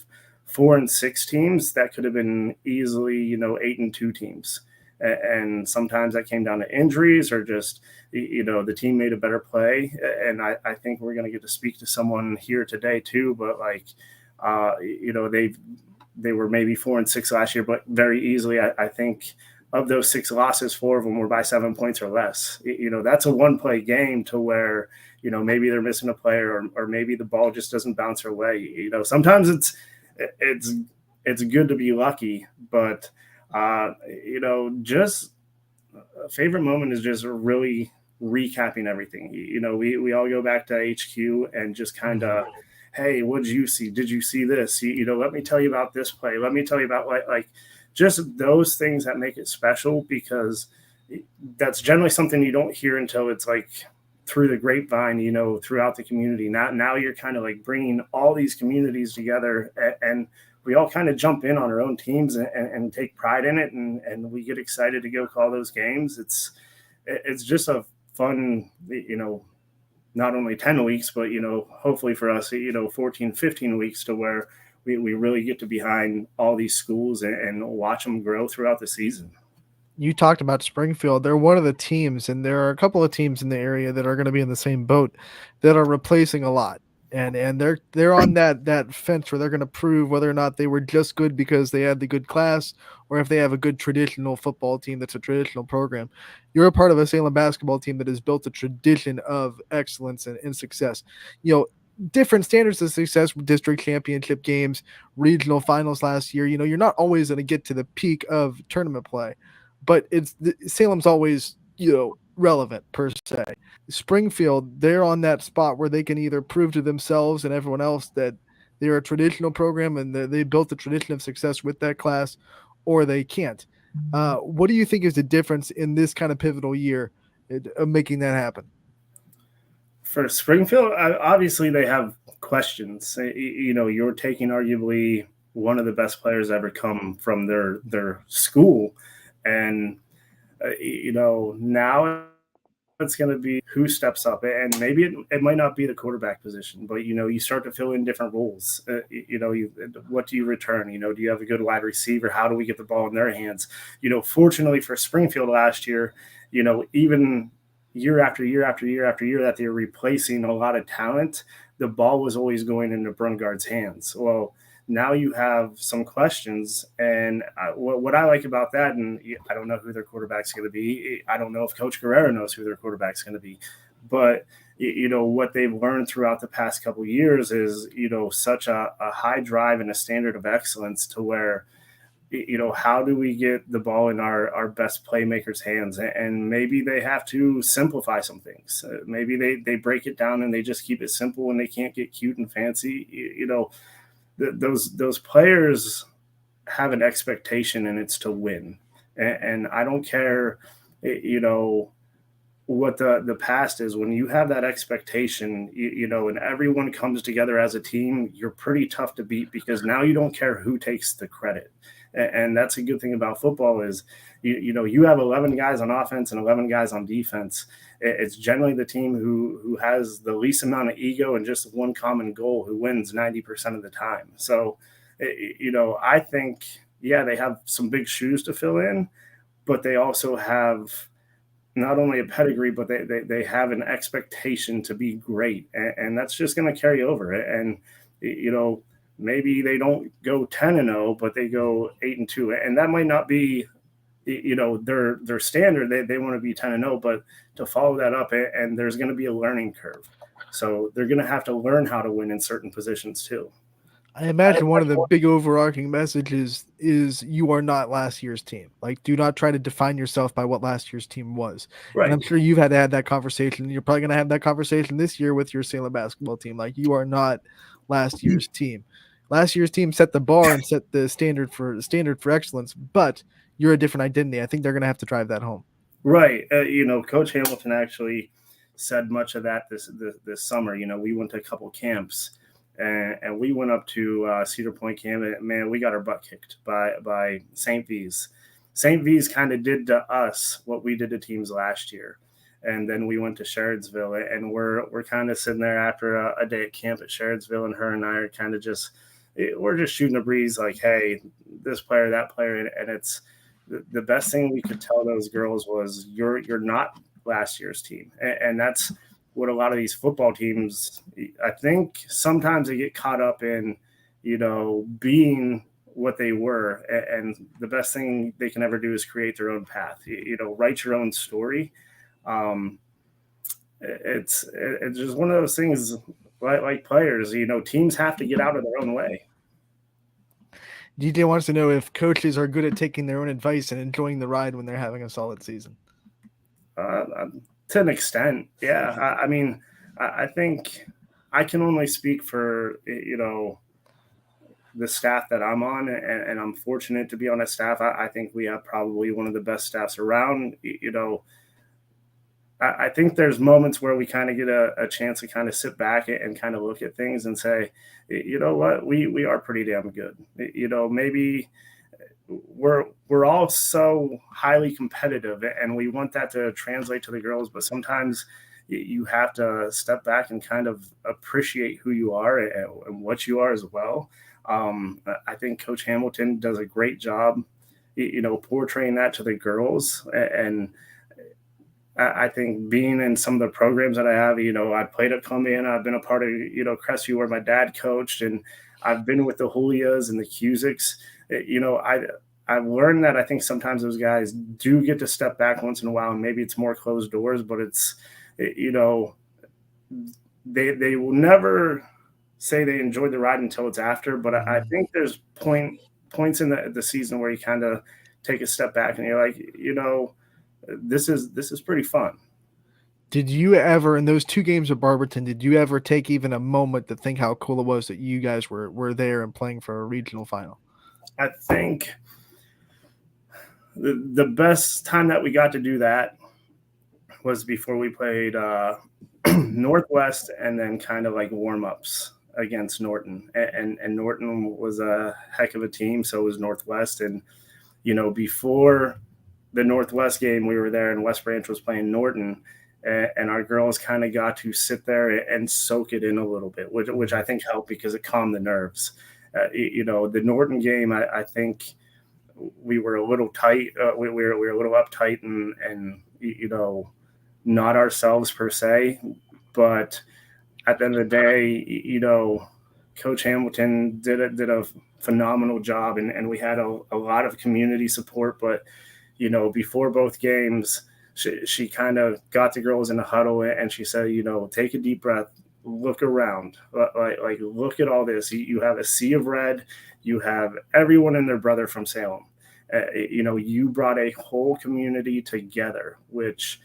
4-6 teams that could have been easily 8-2 teams, and sometimes that came down to injuries or just the team made a better play. And I think we're going to get to speak to someone here today too, but like they were maybe 4-6 last year, but very easily I think of those 6 losses, 4 of them were by 7 points or less. That's a one-play game to where maybe they're missing a player, or maybe the ball just doesn't bounce their way. Sometimes it's good to be lucky, but just a favorite moment is just really recapping everything. We all go back to HQ and just kind of, hey, what did you see? Did you see this? Let me tell you about this play. Let me tell you about like just those things that make it special, because that's generally something you don't hear until it's like through the grapevine, throughout the community. Now you're kind of like bringing all these communities together, and we all kind of jump in on our own teams and take pride in it. And we get excited to go call those games. It's just a fun, not only 10 weeks, but, hopefully for us, 14, 15 weeks to where we really get to behind all these schools and watch them grow throughout the season. You talked about Springfield. They're one of the teams, and there are a couple of teams in the area that are going to be in the same boat that are replacing a lot. And they're on that fence where they're going to prove whether or not they were just good because they had the good class, or if they have a good traditional football team that's a traditional program. You're a part of a Salem basketball team that has built a tradition of excellence and success. Different standards of success with district championship games, regional finals last year. You're not always going to get to the peak of tournament play, but Salem's always, relevant per se. Springfield, they're on that spot where they can either prove to themselves and everyone else that they're a traditional program and they built a tradition of success with that class, or they can't. What do you think is the difference in this kind of pivotal year of making that happen? For Springfield, obviously they have questions. You're taking arguably one of the best players ever come from their school, and now it's going to be who steps up, and maybe it might not be the quarterback position, but you start to fill in different roles. What do you return? Do you have a good wide receiver? How do we get the ball in their hands? Fortunately for Springfield last year, even year after year after year after year that they're replacing a lot of talent, the ball was always going into Brungard's hands. Well, now you have some questions, and what I like about that, and I don't know who their quarterback's going to be. I don't know if Coach Guerrero knows who their quarterback's going to be, but what they've learned throughout the past couple of years is such a high drive and a standard of excellence to where how do we get the ball in our best playmakers' hands? And maybe they have to simplify some things. Maybe they break it down and they just keep it simple and they can't get cute and fancy. Those players have an expectation, and it's to win. And I don't care, what the past is. When you have that expectation, and everyone comes together as a team, you're pretty tough to beat, because now you don't care who takes the credit. And that's a good thing about football is, you have 11 guys on offense and 11 guys on defense. It's generally the team who has the least amount of ego and just one common goal who wins 90% of the time. So, I think, they have some big shoes to fill in, but they also have not only a pedigree, but they have an expectation to be great. And that's just going to carry over. And, maybe they don't go 10-0, but they go 8-2. And that might not be, their standard. They want to be 10-0, but to follow that up, and there's going to be a learning curve. So they're going to have to learn how to win in certain positions too. I imagine one of the big overarching messages is you are not last year's team. Like, do not try to define yourself by what last year's team was. Right. And I'm sure you've had to have that conversation. You're probably going to have that conversation this year with your Salem basketball team. Like, you are not last year's team. Last year's team set the bar and set the standard for excellence, but you're a different identity. I think they're going to have to drive that home. Right. Coach Hamilton actually said much of that this summer. We went to a couple camps. And we went up to Cedar Point camp, and man, we got our butt kicked by St. V's. St. V's kind of did to us what we did to teams last year. And then we went to Sherrodsville, and we're kind of sitting there after a day at camp at Sherrodsville, and her and I are kind of we're just shooting a breeze like, hey, this player, that player. And it's the best thing we could tell those girls was you're not last year's team. And that's what a lot of these football teams, I think sometimes they get caught up in, being what they were. And the best thing they can ever do is create their own path, write your own story. It's just one of those things like players, teams have to get out of their own way. DJ wants to know if coaches are good at taking their own advice and enjoying the ride when they're having a solid season. To an extent, yeah. I think I can only speak for, the staff that I'm on, and I'm fortunate to be on a staff. I think we have probably one of the best staffs around. I think there's moments where we kind of get a chance to kind of sit back and kind of look at things and say, you know what, we are pretty damn good. Maybe we're all so highly competitive, and we want that to translate to the girls, but sometimes you have to step back and kind of appreciate who you are and what you are as well. I think Coach Hamilton does a great job, portraying that to the girls. And I think being in some of the programs that I have, I played at Columbiana, I've been a part of, Crestview where my dad coached, and I've been with the Julias and the Cusics. I've learned that I think sometimes those guys do get to step back once in a while, and maybe it's more closed doors, but it's, they will never say they enjoyed the ride until it's after. But I think there's points in the season where you kind of take a step back and you're like, this is pretty fun. Did you ever, in those 2 games of Barberton, did you ever take even a moment to think how cool it was that you guys were there and playing for a regional final? I think the best time that we got to do that was before we played Northwest, and then kind of like warm-ups against Norton. And Norton was a heck of a team, so was Northwest. And, before the Northwest game, we were there, and West Branch was playing Norton, and our girls kind of got to sit there and soak it in a little bit, which I think helped because it calmed the nerves. The Norton game, I think we were a little tight. We were a little uptight and not ourselves per se. But at the end of the day, Coach Hamilton did a phenomenal job, and we had a lot of community support. But, before both games, she kind of got the girls in a huddle, and she said, take a deep breath, look around, like look at all this. You have a sea of red. You have everyone and their brother from Salem. You brought a whole community together, which,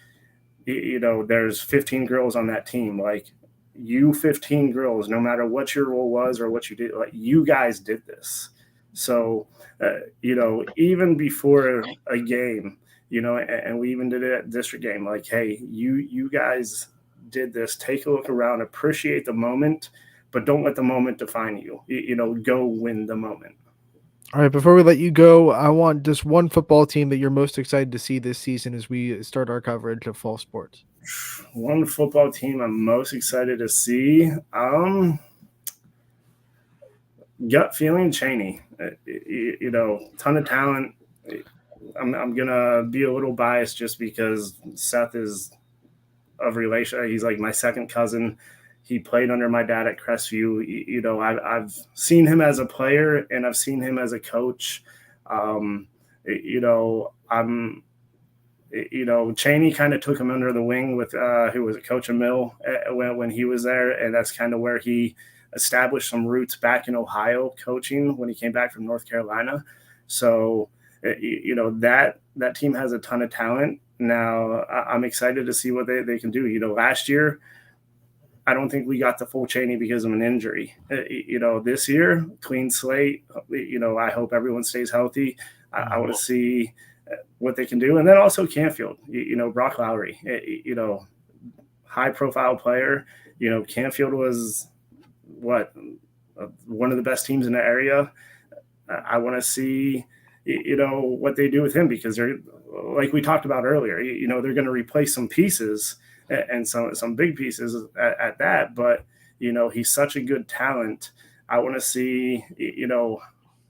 there's 15 girls on that team. Like, you 15 girls, no matter what your role was or what you did, like, you guys did this. So, even before a game, and we even did it at district game, like, hey, you guys did this. Take a look around, appreciate the moment, but don't let the moment define you. Go win the moment. All right, before we let you go, I want just one football team that you're most excited to see this season as we start our coverage of fall sports. One football team I'm most excited to see. Gut feeling, Cheney. Ton of talent. I'm gonna be a little biased just because Seth is of relation. He's like my second cousin. He played under my dad at Crestview. I've seen him as a player, and I've seen him as a coach. Cheney kind of took him under the wing with who was Coach Emil when he was there, and that's kind of where he established some roots back in Ohio coaching when he came back from North Carolina. So, that team has a ton of talent. Now, I'm excited to see what they can do. Last year, I don't think we got the full Cheney because of an injury. This year, clean slate. I hope everyone stays healthy. I want to see what they can do. And then also Canfield, Brock Lowry, high profile player. Canfield was one of the best teams in the area. I want to see, what they do with him, because they're, like we talked about earlier, they're going to replace some pieces and some big pieces at that. But, he's such a good talent. I want to see,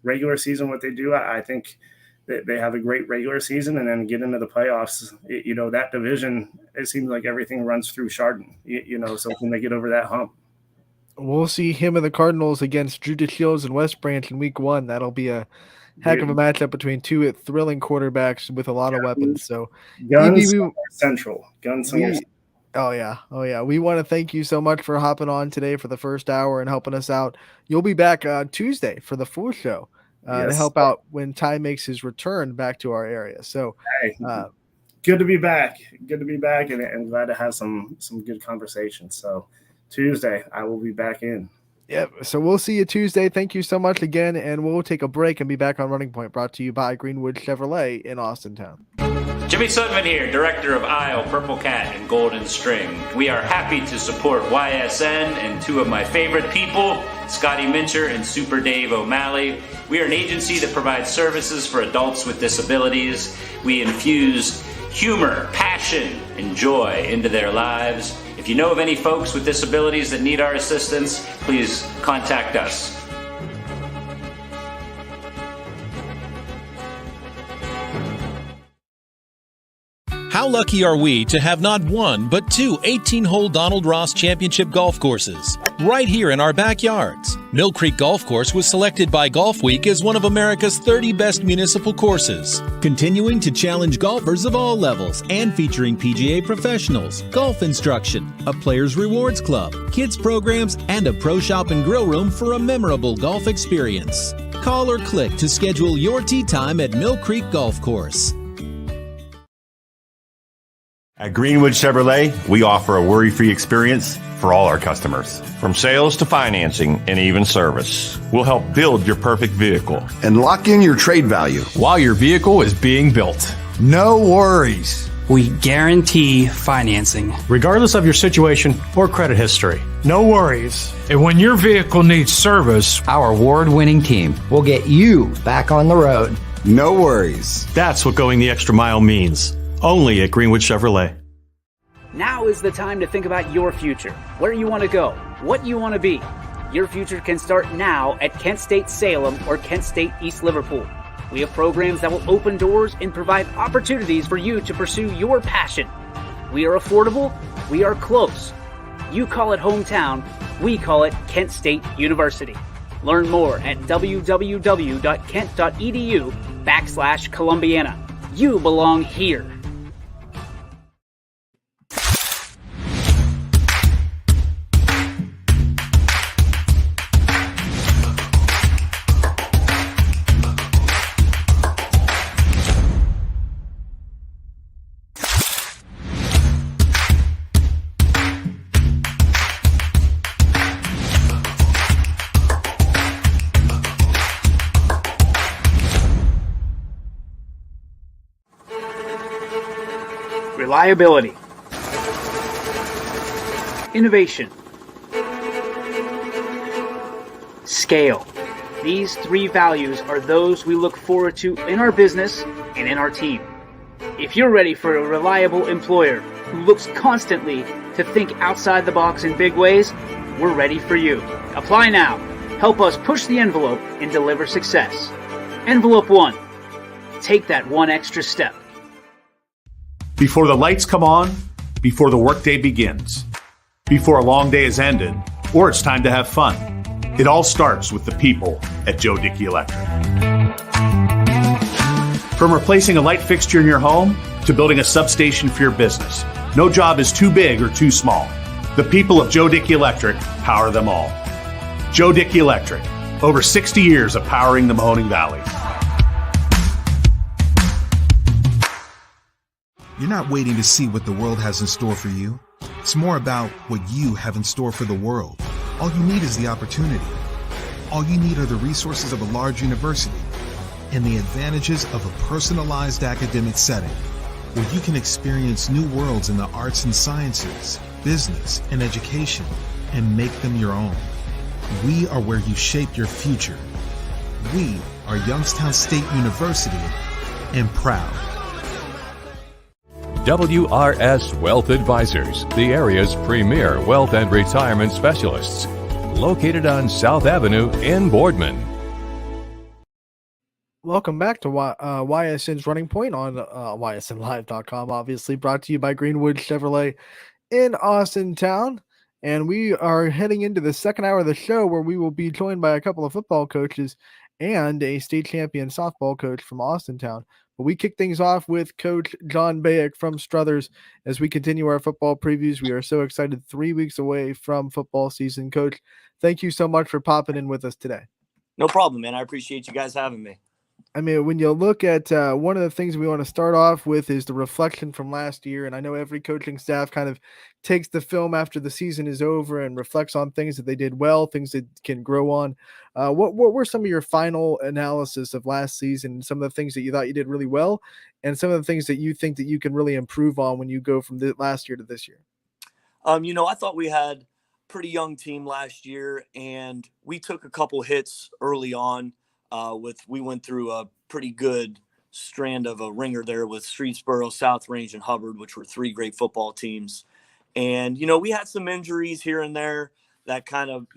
regular season, what they do. I think that they have a great regular season and then get into the playoffs. That division, it seems like everything runs through Chardon, so when they get over that hump. We'll see him and the Cardinals against Drew DeShields and West Branch in week 1. That'll be a heck of a matchup between two thrilling quarterbacks with a lot of weapons. So Gunslinger Central. Oh yeah. We want to thank you so much for hopping on today for the first hour and helping us out. You'll be back Tuesday for the full show to help out when Ty makes his return back to our area. So good to be back. And glad to have some good conversations. So Tuesday, I will be back in. Yep. So we'll see you Tuesday. Thank you so much again. And we'll take a break and be back on Running Point, brought to you by Greenwood Chevrolet in Austintown. Jimmy Sudman here, director of Isle, Purple Cat, and Golden String. We are happy to support YSN and two of my favorite people, Scotty Mincher and Super Dave O'Malley. We are an agency that provides services for adults with disabilities. We infuse humor, passion, and joy into their lives. If you know of any folks with disabilities that need our assistance, please contact us. How lucky are we to have not one, but two 18-hole Donald Ross Championship golf courses right here in our backyards. Mill Creek Golf Course was selected by Golf Week as one of America's 30 best municipal courses, continuing to challenge golfers of all levels and featuring PGA professionals, golf instruction, a players' rewards club, kids programs, and a pro shop and grill room for a memorable golf experience. Call or click to schedule your tee time at Mill Creek Golf Course. At Greenwood Chevrolet, we offer a worry-free experience for all our customers. From sales to financing and even service, we'll help build your perfect vehicle and lock in your trade value while your vehicle is being built. No worries. We guarantee financing, regardless of your situation or credit history. No worries. And when your vehicle needs service, our award-winning team will get you back on the road. No worries. That's what going the extra mile means. Only at Greenwood Chevrolet. Now is the time to think about your future, where you want to go, what you want to be. Your future can start now at Kent State Salem or Kent State East Liverpool. We have programs that will open doors and provide opportunities for you to pursue your passion. We are affordable, we are close. You call it hometown, we call it Kent State University. Learn more at www.kent.edu/Columbiana. You belong here. Reliability, innovation, scale. These three values are those we look forward to in our business and in our team. If you're ready for a reliable employer who looks constantly to think outside the box in big ways, we're ready for you. Apply now. Help us push the envelope and deliver success. Envelope 1. Take that one extra step. Before the lights come on, before the workday begins, before a long day is ended, or it's time to have fun, it all starts with the people at Joe Dickey Electric. From replacing a light fixture in your home to building a substation for your business. No job is too big or too small. The people of Joe Dickey Electric power them all. Joe Dickey Electric, over 60 years of powering the Mahoning Valley. You're not waiting to see what the world has in store for you. It's more about what you have in store for the world. All you need is the opportunity. All you need are the resources of a large university and the advantages of a personalized academic setting where you can experience new worlds in the arts and sciences, business, and education, and make them your own. We are where you shape your future. We are Youngstown State University, and proud. WRS Wealth Advisors, the area's premier wealth and retirement specialists. Located on South Avenue in Boardman. Welcome back to Ysn's Running Point on ysnlive.com, obviously brought to you by Greenwood Chevrolet in Austintown. And we are heading into the second hour of the show where we will be joined by a couple of football coaches and a state champion softball coach from Austintown. But we kick things off with Coach John Bayek from Struthers as we continue our football previews. We are so excited, 3 weeks away from football season. Coach, thank you so much for popping in with us today. No problem, man. I appreciate you guys having me. I mean, when you look at one of the things we want to start off with is the reflection from last year. And I know every coaching staff kind of takes the film after the season is over and reflects on things that they did well, things that can grow on. What were some of your final analysis of last season, some of the things that you thought you did really well, and some of the things that you think that you can really improve on when you go from last year to this year? I thought we had a pretty young team last year, and we took a couple hits early on. We went through a pretty good strand of a ringer there with Streetsboro, South Range, and Hubbard, which were three great football teams. And, we had some injuries here and there that kind of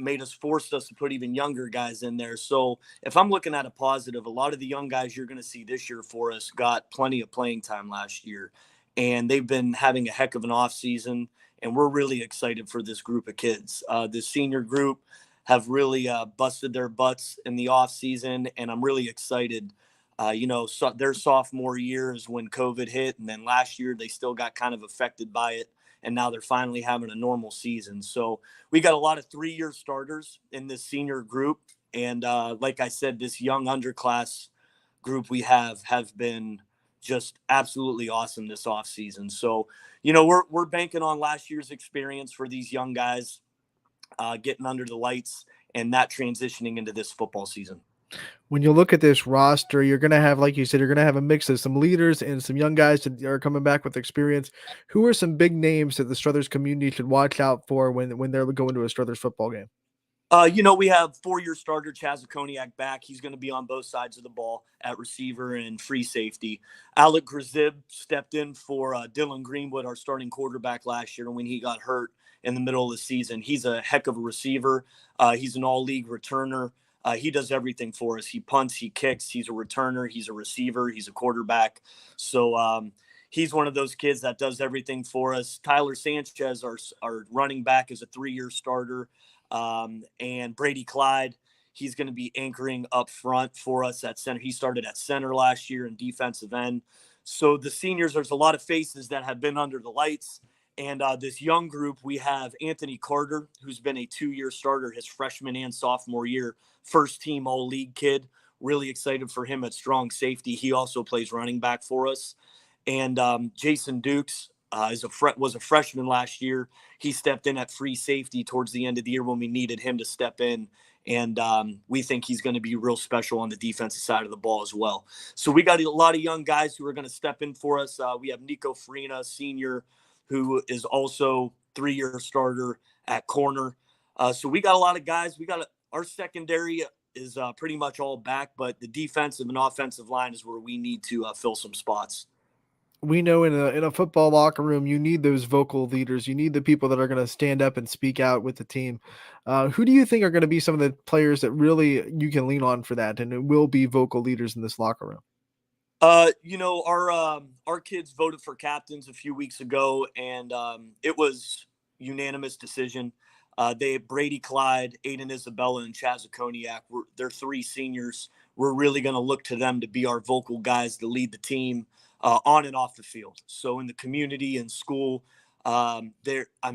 forced us to put even younger guys in there. So if I'm looking at a positive, a lot of the young guys you're going to see this year for us got plenty of playing time last year. And they've been having a heck of an off season, and we're really excited for this group of kids. This senior group have really busted their butts in the off season, and I'm really excited. So their sophomore year is when COVID hit, and then last year they still got kind of affected by it, and now they're finally having a normal season. So we got a lot of 3-year starters in this senior group, and like I said, this young underclass group we have been just absolutely awesome this off season. So we're banking on last year's experience for these young guys. Getting under the lights and that transitioning into this football season. When you look at this roster, you're going to have, like you said, you're going to have a mix of some leaders and some young guys that are coming back with experience. Who are some big names that the Struthers community should watch out for when they're going to a Struthers football game? We have 4-year starter Chaz Okoniak back. He's going to be on both sides of the ball at receiver and free safety. Alec Grzib stepped in for Dylan Greenwood, our starting quarterback last year when he got hurt in the middle of the season. He's a heck of a receiver. He's an all-league returner. He does everything for us. He punts, he kicks, he's a returner, he's a receiver, he's a quarterback. So he's one of those kids that does everything for us. Tyler Sanchez, our running back, is a 3-year starter. And Brady Clyde, he's going to be anchoring up front for us at center. He started at center last year in defensive end. So the seniors, there's a lot of faces that have been under the lights. And this young group, we have Anthony Carter, who's been a 2-year starter his freshman and sophomore year, first team all-league kid. Really excited for him at strong safety. He also plays running back for us. And Jason Dukes was a freshman last year. He stepped in at free safety towards the end of the year when we needed him to step in. And we think he's going to be real special on the defensive side of the ball as well. So we got a lot of young guys who are going to step in for us. We have Nico Farina, senior, who is also 3-year starter at corner. So we got a lot of guys. Our secondary is pretty much all back, but the defensive and offensive line is where we need to fill some spots. We know in a football locker room, you need those vocal leaders. You need the people that are going to stand up and speak out with the team. Who do you think are going to be some of the players that really you can lean on for that, and it will be vocal leaders in this locker room? Our kids voted for captains a few weeks ago, and it was unanimous decision. Brady Clyde, Aiden Isabella, and Chaz Okoniak, they're 3 seniors. We're really going to look to them to be our vocal guys to lead the team. on and off the field. So in the community and school, I'm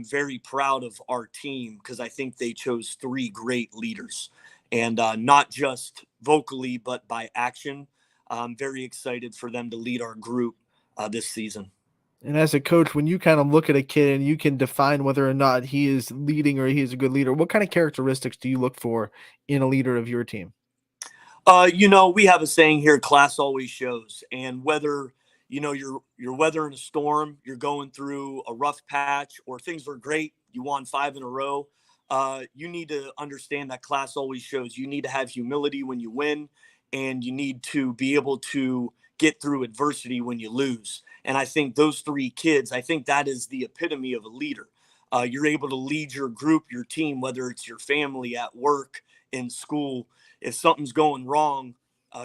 very proud of our team because I think they chose 3 great leaders, and not just vocally, but by action. I'm very excited for them to lead our group this season. And as a coach, when you kind of look at a kid and you can define whether or not he is leading or he is a good leader, what kind of characteristics do you look for in a leader of your team? We have a saying here: "Class always shows." And whether you're weathering a storm, you're going through a rough patch, or things are great, you won 5 in a row. You need to understand that class always shows. You need to have humility when you win, and you need to be able to get through adversity when you lose. And I think those 3 kids, I think that is the epitome of a leader. You're able to lead your group, your team, whether it's your family, at work, in school. If something's going wrong,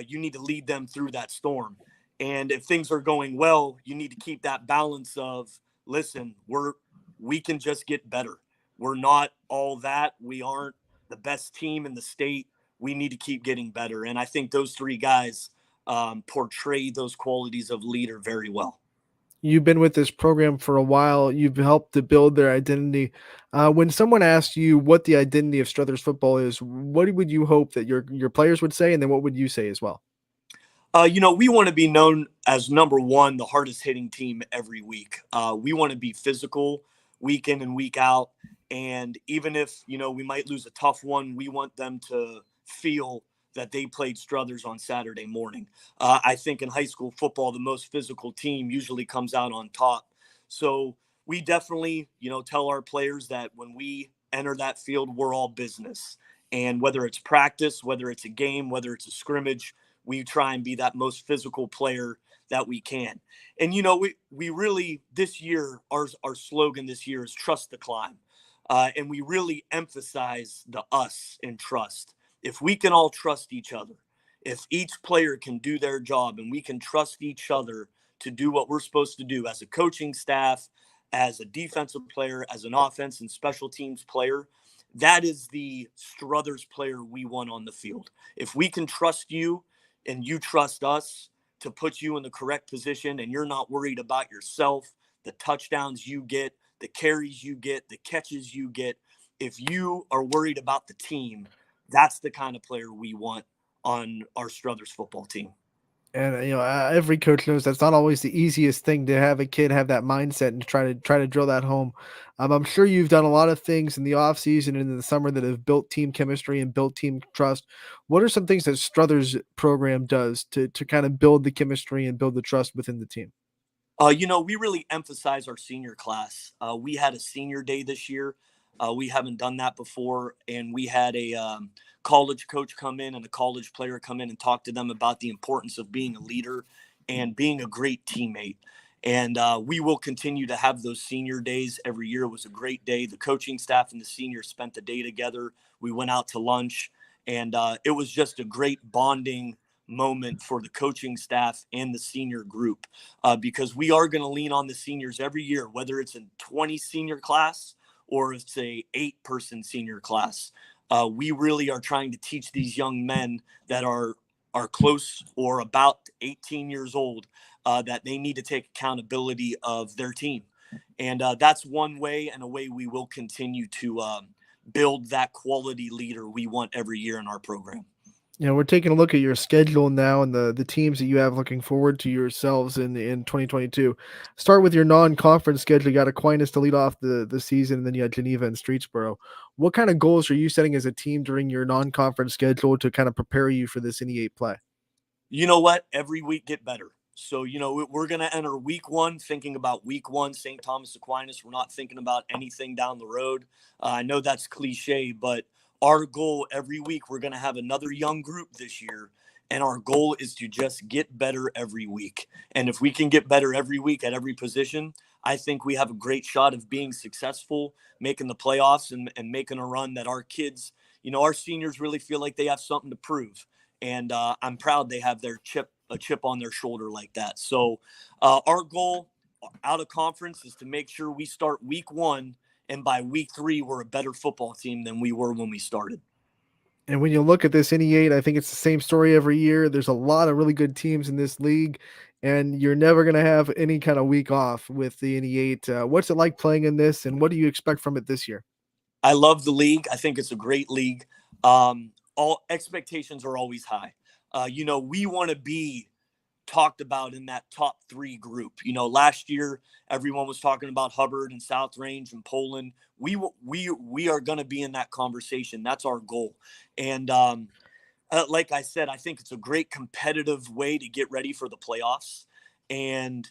you need to lead them through that storm. And if things are going well, you need to keep that balance of, listen, we can just get better. We're not all that. We aren't the best team in the state. We need to keep getting better. And I think those 3 guys portray those qualities of leader very well. You've been with this program for a while. You've helped to build their identity. When someone asks you what the identity of Struthers football is, what would you hope that your players would say, and then what would you say as well? We want to be known as number 1, the hardest hitting team every week. We want to be physical week in and week out. And even if, we might lose a tough one, we want them to feel that they played Struthers on Saturday morning. I think in high school football, the most physical team usually comes out on top. So we definitely, tell our players that when we enter that field, we're all business. And whether it's practice, whether it's a game, whether it's a scrimmage, we try and be that most physical player that we can. And, we really, this year, our slogan this year is trust the climb. And we really emphasize the us in trust. If we can all trust each other, if each player can do their job and we can trust each other to do what we're supposed to do as a coaching staff, as a defensive player, as an offense and special teams player, that is the Struthers player we want on the field. If we can trust you and you trust us to put you in the correct position, and you're not worried about yourself, the touchdowns you get, the carries you get, the catches you get, if you are worried about the team, that's the kind of player we want on our Struthers football team. And every coach knows that's not always the easiest thing to have a kid have that mindset and try to drill that home. I'm sure you've done a lot of things in the off season and in the summer that have built team chemistry and built team trust. What are some things that Struthers program does to kind of build the chemistry and build the trust within the team? We really emphasize our senior class. We had a senior day this year. We haven't done that before. And we had a college coach come in and a college player come in and talk to them about the importance of being a leader and being a great teammate. And we will continue to have those senior days every year. It was a great day. The coaching staff and the seniors spent the day together. We went out to lunch, and it was just a great bonding moment for the coaching staff and the senior group, because we are going to lean on the seniors every year, whether it's a 20 senior class or it's a 8-person senior class. We really are trying to teach these young men that are close or about 18 years old that they need to take accountability of their team. And that's one way, and a way we will continue to build that quality leader we want every year in our program. We're taking a look at your schedule now and the teams that you have looking forward to yourselves in 2022. Start with your non-conference schedule. You got Aquinas to lead off the season, and then you had Geneva and Streetsboro. What kind of goals are you setting as a team during your non-conference schedule to kind of prepare you for this NE8 play? You know what? Every week get better. So, we're going to enter week 1 thinking about week 1, St. Thomas Aquinas. We're not thinking about anything down the road. I know that's cliche, but our goal every week, we're going to have another young group this year. And our goal is to just get better every week. And if we can get better every week at every position, I think we have a great shot of being successful, making the playoffs and making a run that our kids, our seniors really feel like they have something to prove. And I'm proud they have a chip on their shoulder like that. So our goal out of conference is to make sure we start week 1, and by week 3, we're a better football team than we were when we started. And when you look at this NE8, I think it's the same story every year. There's a lot of really good teams in this league, and you're never going to have any kind of week off with the NE8. What's it like playing in this, and what do you expect from it this year? I love the league. I think it's a great league. All expectations are always high. We want to be talked about in that top 3 group. Last year everyone was talking about Hubbard and South Range and Poland. We are going to be in that conversation. That's our goal. And like I said, I think it's a great competitive way to get ready for the playoffs. And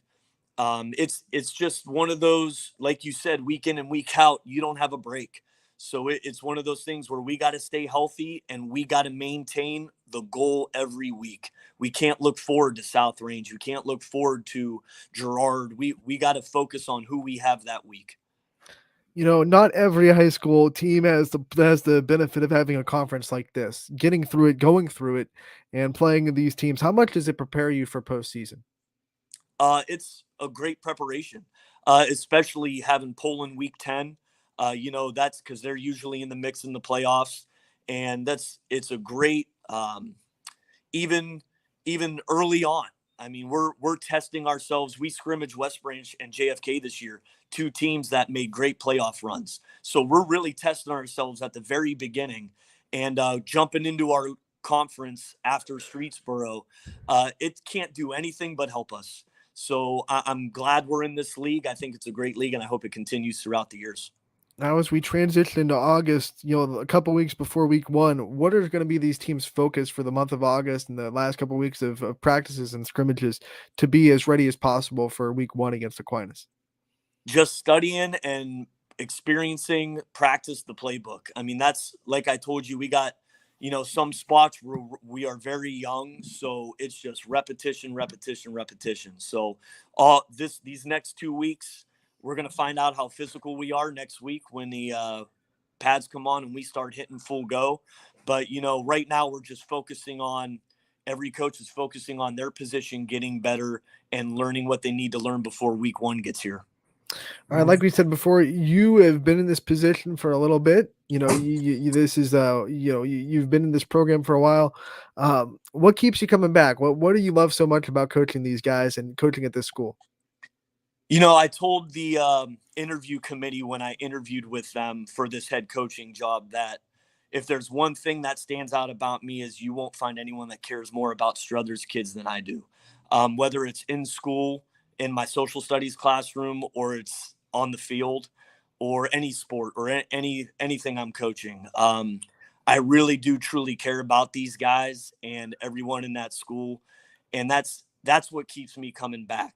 it's just one of those, like you said, week in and week out, you don't have a break. So it's one of those things where we got to stay healthy and we got to maintain the goal every week. We can't look forward to South Range. We can't look forward to Girard. We got to focus on who we have that week. Not every high school team has the benefit of having a conference like this, getting through it, going through it, and playing these teams. How much does it prepare you for postseason? It's a great preparation, especially having Poland week 10. That's because they're usually in the mix in the playoffs, and it's a great even early on. I mean, we're testing ourselves. We scrimmage West Branch and JFK this year, 2 teams that made great playoff runs. So we're really testing ourselves at the very beginning, and jumping into our conference after Streetsboro, it can't do anything but help us. So I'm glad we're in this league. I think it's a great league, and I hope it continues throughout the years. Now, as we transition into August, a couple weeks before week 1, what are going to be these teams' focus for the month of August and the last couple weeks of practices and scrimmages to be as ready as possible for week 1 against Aquinas? Just studying and experiencing, practice the playbook. I mean, that's like I told you, we got, some spots where we are very young. So it's just repetition. So these next 2 weeks, we're going to find out how physical we are next week when the pads come on and we start hitting full go. But, right now we're just focusing on, every coach is focusing on their position, getting better and learning what they need to learn before week 1 gets here. All right, like we said before, you have been in this position for a little bit. This is you've been in this program for a while. What keeps you coming back? What do you love so much about coaching these guys and coaching at this school? I told the interview committee when I interviewed with them for this head coaching job that if there's one thing that stands out about me is you won't find anyone that cares more about Struthers kids than I do. Whether it's in school, in my social studies classroom, or it's on the field, or any sport, or anything I'm coaching. I really do truly care about these guys and everyone in that school, and that's what keeps me coming back.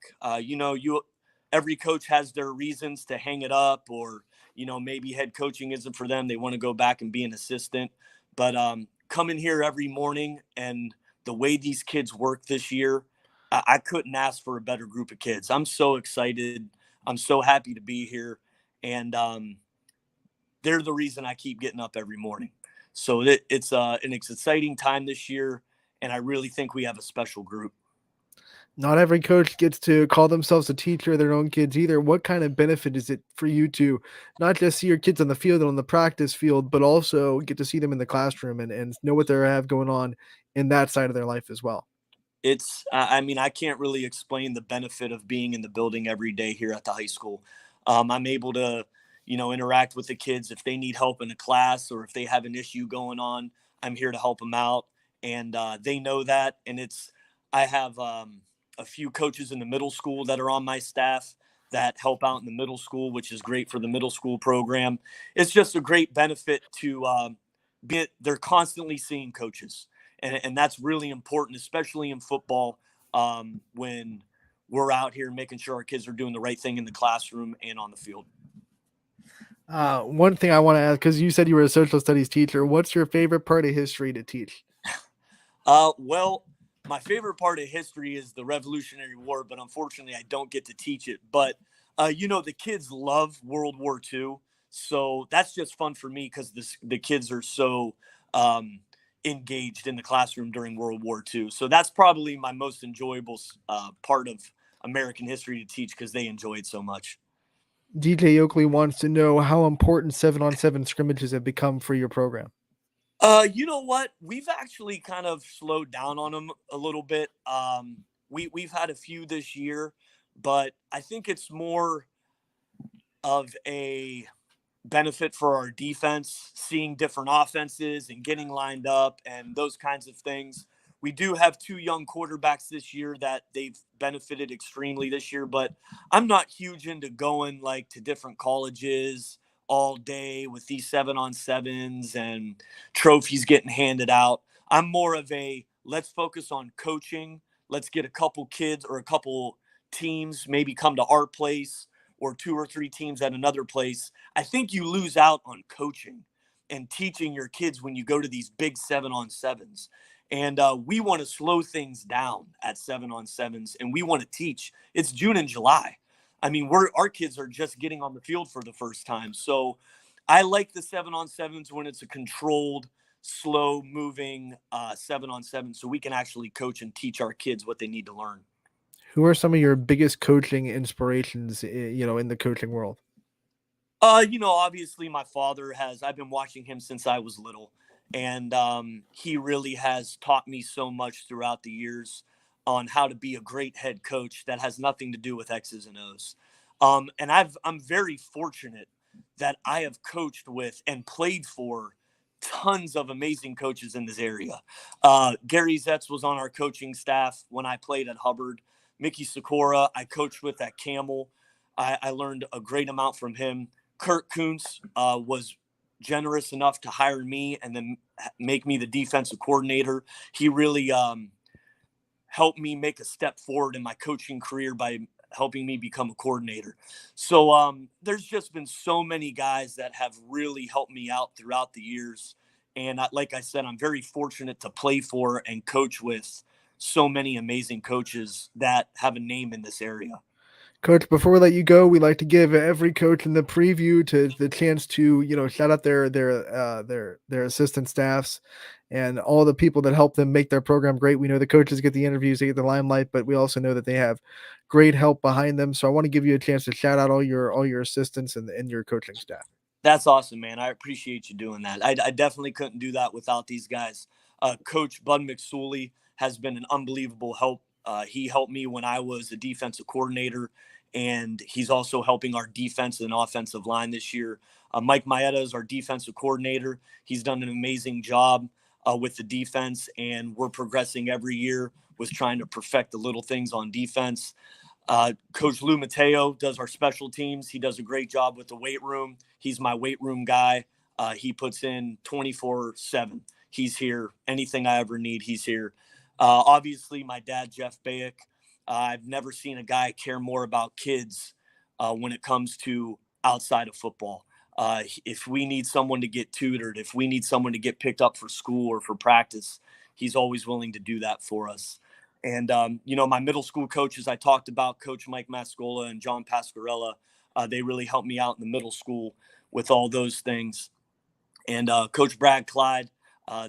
Every coach has their reasons to hang it up, or maybe head coaching isn't for them. They want to go back and be an assistant. But coming here every morning and the way these kids work this year, I couldn't ask for a better group of kids. I'm so excited. I'm so happy to be here. And they're the reason I keep getting up every morning. So it's an exciting time this year. And I really think we have a special group. Not every coach gets to call themselves a teacher of their own kids either. What kind of benefit is it for you to not just see your kids on the field and on the practice field, but also get to see them in the classroom and know what they have going on in that side of their life as well? I can't really explain the benefit of being in the building every day here at the high school. I'm able to, interact with the kids. If they need help in a class or if they have an issue going on, I'm here to help them out. And they know that. And I have a few coaches in the middle school that are on my staff that help out in the middle school, which is great for the middle school program. It's just a great benefit to they're constantly seeing coaches. And that's really important, especially in football, when we're out here making sure our kids are doing the right thing in the classroom and on the field. One thing I want to ask, because you said you were a social studies teacher, what's your favorite part of history to teach? Well, my favorite part of history is the Revolutionary War, but unfortunately I don't get to teach it. But, the kids love World War II. So that's just fun for me because the kids are so engaged in the classroom during World War II. So that's probably my most enjoyable part of American history to teach because they enjoy it so much. DJ Oakley wants to know how important 7-on-7 scrimmages have become for your program. You know what? We've actually kind of slowed down on them a little bit. we've had a few this year, but I think it's more of a benefit for our defense, seeing different offenses and getting lined up and those kinds of things. We do have 2 young quarterbacks this year that they've benefited extremely this year, but I'm not huge into going like to different colleges all day with these 7-on-7s and trophies getting handed out. I'm more of a let's focus on coaching. Let's get a couple kids or a couple teams maybe come to our place, or 2 or 3 teams at another place. I think you lose out on coaching and teaching your kids when you go to these big 7-on-7s. And we want to slow things down at 7-on-7s, and we want to teach. It's June and July. I mean, our kids are just getting on the field for the first time. So I like the 7-on-7s when it's a controlled, slow moving 7-on-7, so we can actually coach and teach our kids what they need to learn. Who are some of your biggest coaching inspirations, in the coaching world? Obviously my father I've been watching him since I was little, and he really has taught me so much throughout the years on how to be a great head coach that has nothing to do with X's and O's. And I'm very fortunate that I have coached with and played for tons of amazing coaches in this area. Gary Zetz was on our coaching staff when I played at Hubbard. Mickey Sikora, I coached with at Camel. I learned a great amount from him. Kurt Kuntz was generous enough to hire me and then make me the defensive coordinator. He really helped me make a step forward in my coaching career by helping me become a coordinator. So there's just been so many guys that have really helped me out throughout the years. And like I said, I'm very fortunate to play for and coach with so many amazing coaches that have a name in this area. Coach, before we let you go, we like to give every coach in the preview to the chance to, shout out their assistant staffs and all the people that help them make their program great. We know the coaches get the interviews, they get the limelight, but we also know that they have great help behind them. So I want to give you a chance to shout out all your assistants and your coaching staff. That's awesome, man. I appreciate you doing that. I definitely couldn't do that without these guys. Coach Bud McSuley has been an unbelievable help. He helped me when I was a defensive coordinator, and he's also helping our defense and offensive line this year. Mike Maeda is our defensive coordinator. He's done an amazing job with the defense, and we're progressing every year with trying to perfect the little things on defense. Coach Lou Mateo does our special teams. He does a great job with the weight room. He's my weight room guy. He puts in 24/7. He's here. Anything I ever need, he's here. Obviously, my dad, Jeff Bayek. I've never seen a guy care more about kids when it comes to outside of football. If we need someone to get tutored, if we need someone to get picked up for school or for practice, he's always willing to do that for us. And, my middle school coaches I talked about, Coach Mike Mascola and John Pascarella, they really helped me out in the middle school with all those things. And Coach Brad Clyde,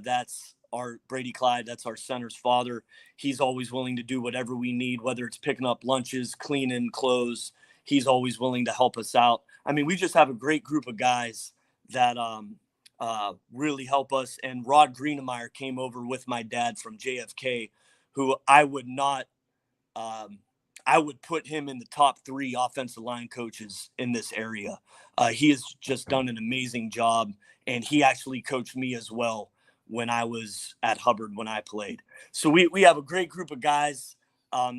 that's our Brady Clyde, that's our center's father. He's always willing to do whatever we need, whether it's picking up lunches, cleaning clothes. He's always willing to help us out. I mean, we just have a great group of guys that really help us. And Rod Greenemeyer came over with my dad from JFK, who I would put him in the top 3 offensive line coaches in this area. He has just done an amazing job, and he actually coached me as well when I was at Hubbard when I played. So we have a great group of guys.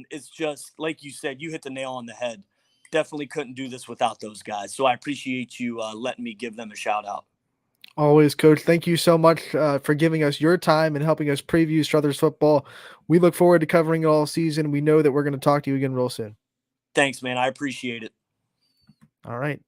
It's just, like you said, you hit the nail on the head. Definitely couldn't do this without those guys. So I appreciate you letting me give them a shout out. Always, Coach. Thank you so much for giving us your time and helping us preview Struthers football. We look forward to covering it all season. We know that we're going to talk to you again real soon. Thanks, man. I appreciate it. All right.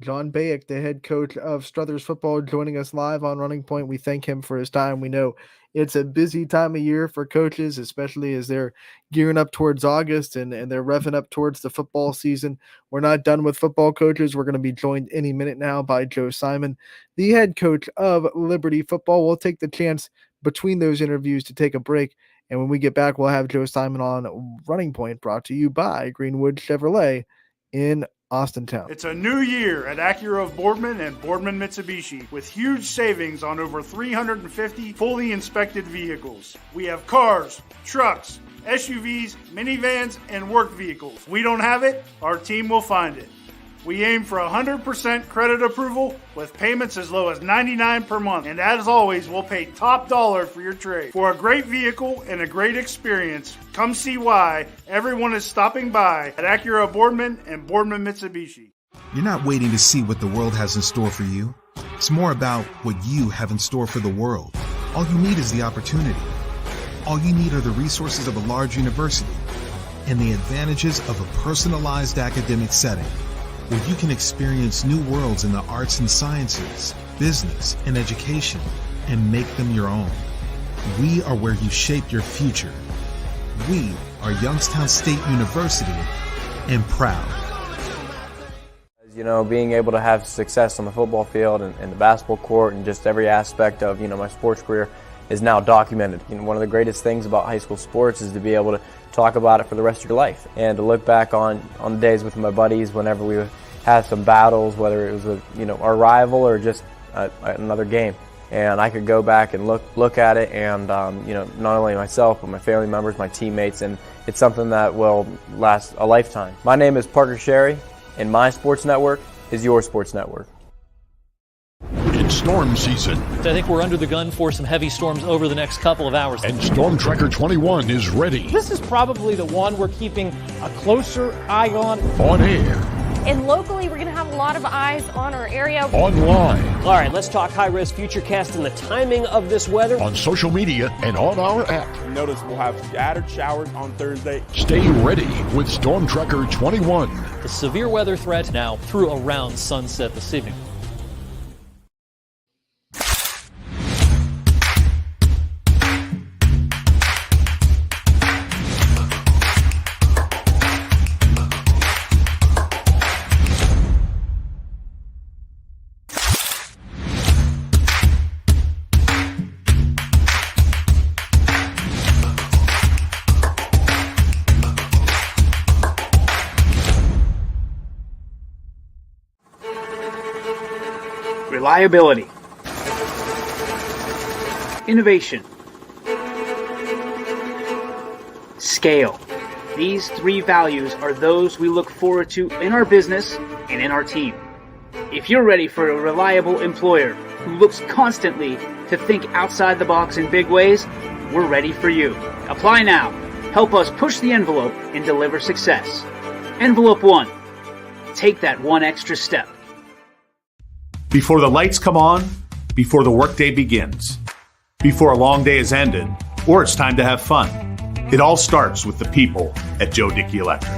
John Bayek, the head coach of Struthers football, joining us live on Running Point. We thank him for his time. We know it's a busy time of year for coaches, especially as they're gearing up towards August and they're revving up towards the football season. We're not done with football coaches. We're going to be joined any minute now by Joe Simon, the head coach of Liberty football. We'll take the chance between those interviews to take a break. And when we get back, we'll have Joe Simon on Running Point, brought to you by Greenwood Chevrolet in Austintown. It's a new year at Acura of Boardman and Boardman Mitsubishi with huge savings on over 350 fully inspected vehicles. We have cars, trucks, SUVs, minivans, and work vehicles. If we don't have it, our team will find it. We aim for 100% credit approval with payments as low as $99 per month. And as always, we'll pay top dollar for your trade. For a great vehicle and a great experience, come see why everyone is stopping by at Acura Boardman and Boardman Mitsubishi. You're not waiting to see what the world has in store for you. It's more about what you have in store for the world. All you need is the opportunity. All you need are the resources of a large university and the advantages of a personalized academic setting, where you can experience new worlds in the arts and sciences, business, and education, and make them your own. We are where you shape your future. We are Youngstown State University, and proud. You know, being able to have success on the football field and the basketball court and just every aspect of, my sports career is now documented. One of the greatest things about high school sports is to be able to talk about it for the rest of your life and to look back on the days with my buddies whenever we had some battles, whether it was with, our rival or just another game. And I could go back and look at it and, not only myself, but my family members, my teammates, and it's something that will last a lifetime. My name is Parker Sherry, and my sports network is your sports network. It's storm season. I think we're under the gun for some heavy storms over the next couple of hours. And Storm Tracker 21 is ready. This is probably the one we're keeping a closer eye on. On air. And locally, we're going to have a lot of eyes on our area. Online. All right, let's talk high-risk futurecast and the timing of this weather. On social media and on our app. Notice we'll have scattered showers on Thursday. Stay ready with Storm Tracker 21. The severe weather threat now through around sunset this evening. Reliability, innovation, scale. These three values are those we look forward to in our business and in our team. If you're ready for a reliable employer who looks constantly to think outside the box in big ways, we're ready for you. Apply now. Help us push the envelope and deliver success. Envelope 1. Take that one extra step. Before the lights come on, before the workday begins, before a long day is ended, or it's time to have fun. It all starts with the people at Joe Dickey Electric.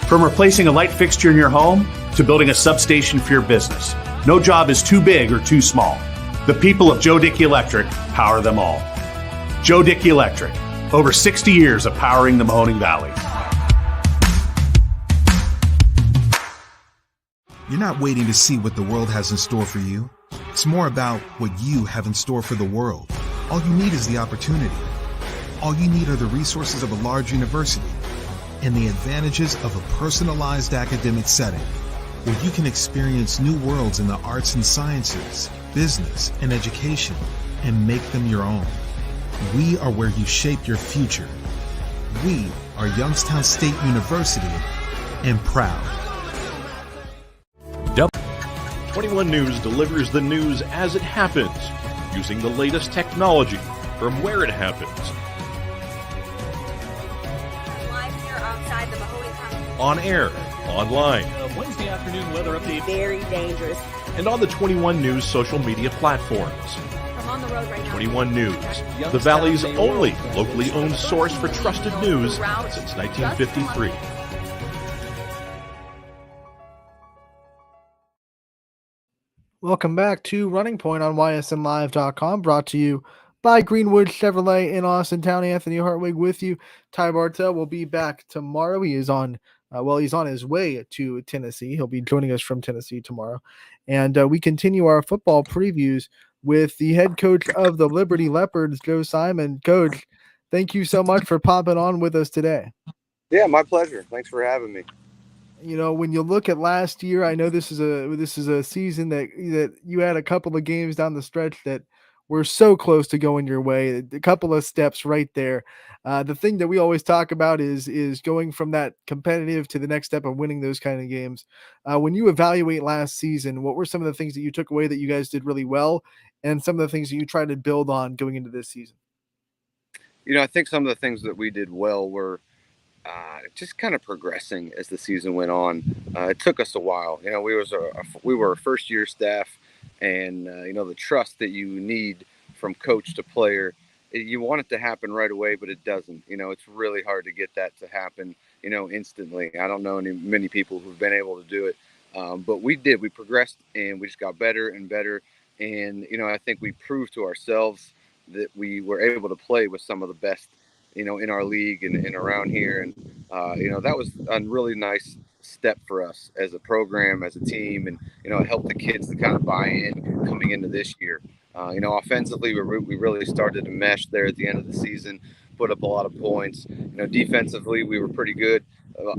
From replacing a light fixture in your home to building a substation for your business, no job is too big or too small. The people of Joe Dickey Electric power them all. Joe Dickey Electric, over 60 years of powering the Mahoning Valley. You're not waiting to see what the world has in store for you. It's more about what you have in store for the world. All you need is the opportunity. All you need are the resources of a large university and the advantages of a personalized academic setting, where you can experience new worlds in the arts and sciences, business, and education, and make them your own. We are where you shape your future. We are Youngstown State University, and proud. 21 News delivers the news as it happens, using the latest technology from where it happens. Live here outside the Mahoning County. On air, online, Wednesday afternoon weather update. Very dangerous. and on the 21 News social media platforms. I'm on the road right now. 21 News, the Valley's only locally owned source for trusted news since 1953. Welcome back to Running Point on ysnlive.com, brought to you by Greenwood Chevrolet in Austintown. Anthony Hartwig with you. Ty Bartell will be back tomorrow. He is on, he's on his way to Tennessee. He'll be joining us from Tennessee tomorrow. And we continue our football previews with the head coach of the Liberty Leopards, Joe Simon. Coach, thank you so much for popping on with us today. Yeah, my pleasure. Thanks for having me. You know, when you look at last year, I know this is a season that you had a couple of games down the stretch that were so close to going your way. A couple of steps right there. The thing that we always talk about is going from that competitive to the next step of winning those kind of games. When you evaluate last season, what were some of the things that you took away that you guys did really well, and some of the things that you tried to build on going into this season? I think some of the things that we did well were just kind of progressing as the season went on. It took us a while. We were a first year staff, and the trust that you need from coach to player, you want it to happen right away, but it doesn't. It's really hard to get that to happen. Instantly. I don't know many people who've been able to do it, but we did. We progressed, and we just got better and better. And I think we proved to ourselves that we were able to play with some of the best in our league and around here. And, that was a really nice step for us as a program, as a team. And, it helped the kids to kind of buy in coming into this year. Offensively, we really started to mesh there at the end of the season, put up a lot of points. Defensively, we were pretty good.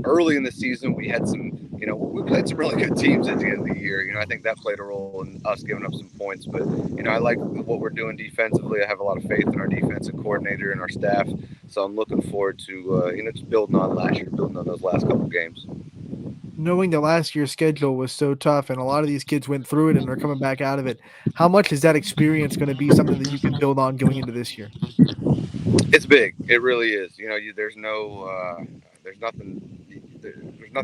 Early in the season, we had we played some really good teams at the end of the year. I think that played a role in us giving up some points. But, I like what we're doing defensively. I have a lot of faith in our defensive coordinator and our staff. So I'm looking forward to, just building on last year, building on those last couple games. Knowing that last year's schedule was so tough and a lot of these kids went through it and are coming back out of it, how much is that experience going to be something that you can build on going into this year? It's big. It really is. There's nothing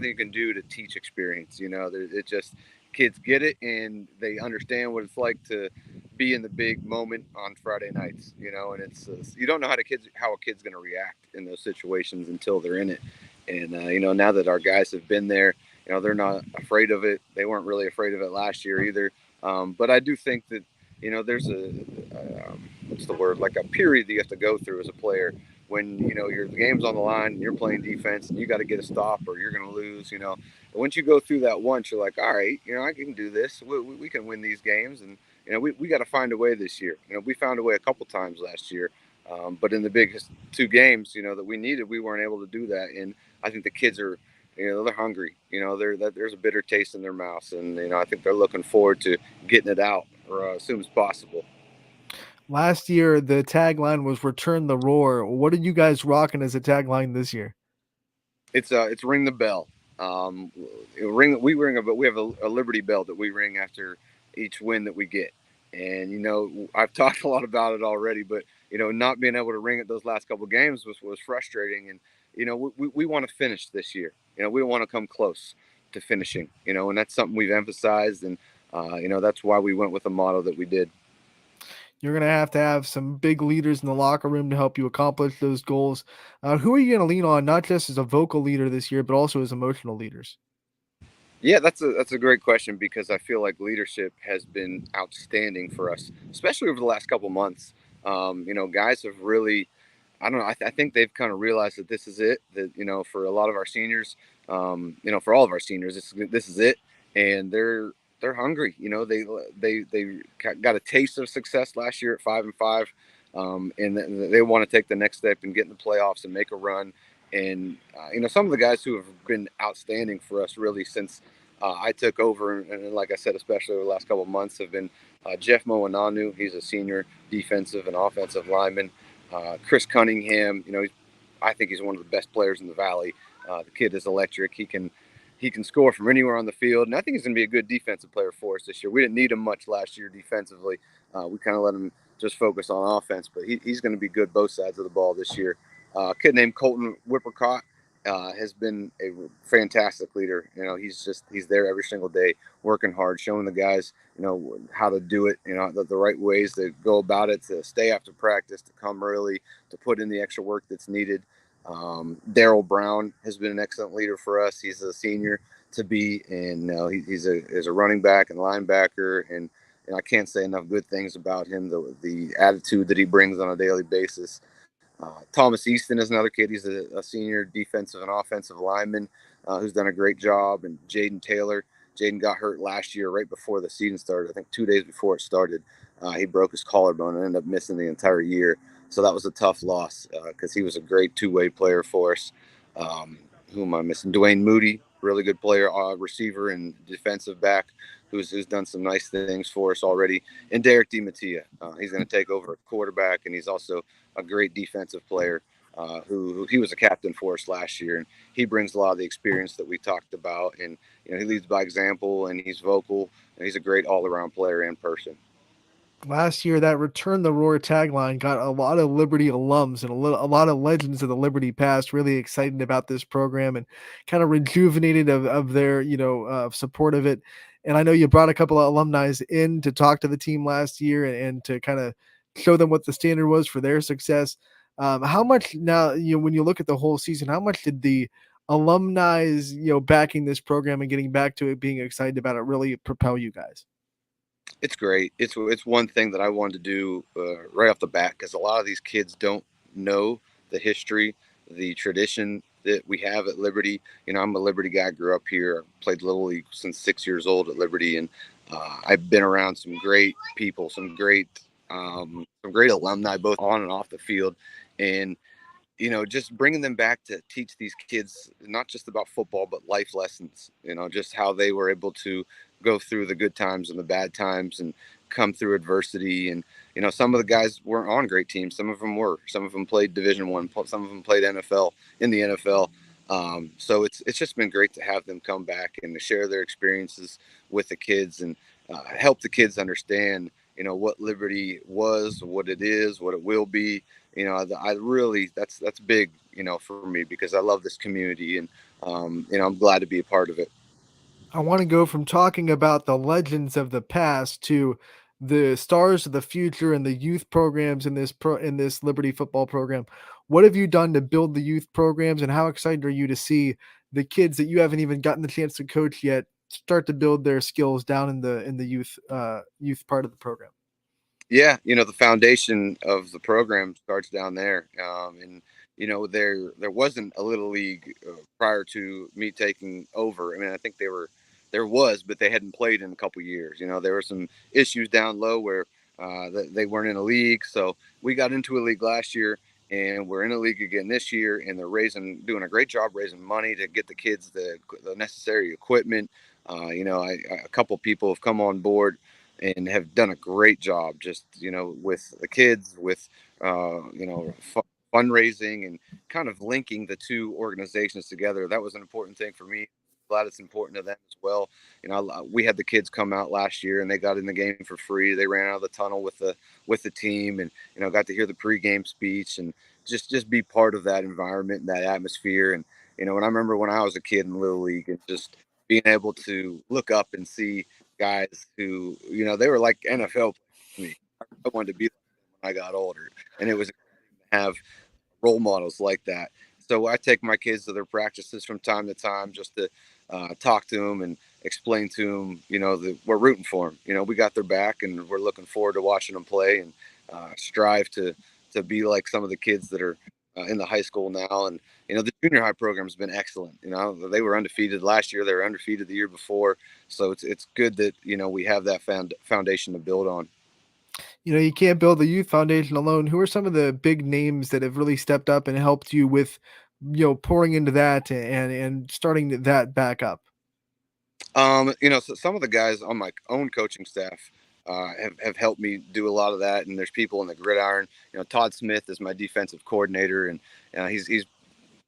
you can do to teach experience. It just kids get it and they understand what it's like to be in the big moment on Friday nights. And it's you don't know how a kid's going to react in those situations until they're in it. And now that our guys have been there, they're not afraid of it. They weren't really afraid of it last year either. But I do think that there's a what's the word, like a period that you have to go through as a player when the game's on the line and you're playing defense and you got to get a stop or you're going to lose. Once you go through that once, you're like, all right, I can do this. We can win these games. And we got to find a way this year. We found a way a couple times last year, but in the biggest two games that we needed, we weren't able to do that. And I think the kids are they're hungry. There's a bitter taste in their mouths, and I think they're looking forward to getting it out as soon as possible. Last year, the tagline was "Return the Roar." What are you guys rocking as a tagline this year? It's ring the bell. We have a Liberty bell that we ring after each win that we get. And I've talked a lot about it already, but not being able to ring it those last couple of games was frustrating. And we want to finish this year. We don't want to come close to finishing. And that's something we've emphasized, and that's why we went with the motto that we did. You're going to have some big leaders in the locker room to help you accomplish those goals. Who are you going to lean on, not just as a vocal leader this year, but also as emotional leaders? Yeah, that's a great question, because I feel like leadership has been outstanding for us, especially over the last couple months. Guys have really, I don't know, I think they've kind of realized that this is it. That for a lot of our seniors, for all of our seniors, this is it, and they're hungry. They got a taste of success last year at 5-5, and they want to take the next step and get in the playoffs and make a run. And some of the guys who have been outstanding for us really since I took over, and like I said, especially over the last couple of months, have been Jeff Moananu. He's a senior defensive and offensive lineman. Chris Cunningham, I think he's one of the best players in the Valley. The kid is electric. He can score from anywhere on the field, and I think he's going to be a good defensive player for us this year. We didn't need him much last year defensively. We kind of let him just focus on offense, but he's going to be good both sides of the ball this year. A kid named Colton Whippercott has been a fantastic leader. He's there every single day, working hard, showing the guys, how to do it, the right ways to go about it, to stay after practice, to come early, to put in the extra work that's needed. Daryl Brown has been an excellent leader for us. He's a senior to be, and he's a running back and linebacker, and I can't say enough good things about him. The attitude that he brings on a daily basis. Thomas Easton is another kid. He's a senior defensive and offensive lineman who's done a great job. And Jaden Taylor. Jaden got hurt last year right before the season started. I think 2 days before it started, he broke his collarbone and ended up missing the entire year. So that was a tough loss because he was a great two-way player for us. Who am I missing? Dwayne Moody, really good player, receiver and defensive back, who's done some nice things for us already. And Derek DiMattia, he's going to take over at quarterback, and he's also a great defensive player. Who he was a captain for us last year, and he brings a lot of the experience that we talked about. And he leads by example, and he's vocal, and he's a great all-around player and person. Last year, that Return the Roar tagline got a lot of Liberty alums and a lot of legends of the Liberty past really excited about this program and kind of rejuvenated of their, support of it. And I know you brought a couple of alumni in to talk to the team last year and to kind of show them what the standard was for their success. How much now, when you look at the whole season, how much did the alumni, backing this program and getting back to it, being excited about it, really propel you guys? It's great. It's one thing that I wanted to do right off the bat, because a lot of these kids don't know the history, the tradition that we have at Liberty. I'm a Liberty guy. Grew up here. Played Little League since 6 years old at Liberty, and I've been around some great people, some great alumni, both on and off the field, and just bringing them back to teach these kids not just about football, but life lessons, just how they were able to go through the good times and the bad times and come through adversity. And, some of the guys weren't on great teams. Some of them were. Some of them played Division I. Some of them played NFL in the NFL. So it's just been great to have them come back and to share their experiences with the kids and help the kids understand, what Liberty was, what it is, what it will be. I really, that's big, for me, because I love this community, and, I'm glad to be a part of it. I want to go from talking about the legends of the past to the stars of the future and the youth programs in this Liberty football program. What have you done to build the youth programs, and how excited are you to see the kids that you haven't even gotten the chance to coach yet start to build their skills down in the youth part of the program? Yeah, the foundation of the program starts down there, and there wasn't a little league prior to me taking over. I mean, I think there was, but they hadn't played in a couple years. There were some issues down low where they weren't in a league, so we got into a league last year, and we're in a league again this year, and they're doing a great job raising money to get the kids the necessary equipment. A couple people have come on board and have done a great job just with the kids, with fundraising and kind of linking the two organizations together. That was an important thing for me. Glad it's important to them as well. We had the kids come out last year and they got in the game for free. They ran out of the tunnel with the team, and got to hear the pregame speech and just be part of that environment and that atmosphere. And when I remember when I was a kid in Little League, and just being able to look up and see guys who, they were like NFL players to me. I wanted to be like them when I got older, and it was exciting to have role models like that. So I take my kids to their practices from time to time just to talk to them and explain to them, that we're rooting for them. We got their back, and we're looking forward to watching them play and strive to be like some of the kids that are in the high school now. And the junior high program has been excellent. They were undefeated last year. They were undefeated the year before. So it's good that we have that foundation to build on. You can't build the youth foundation alone. Who are some of the big names that have really stepped up and helped you with, pouring into that and starting that back up? So some of the guys on my own coaching staff have helped me do a lot of that. And there's people in the gridiron. Todd Smith is my defensive coordinator, and he's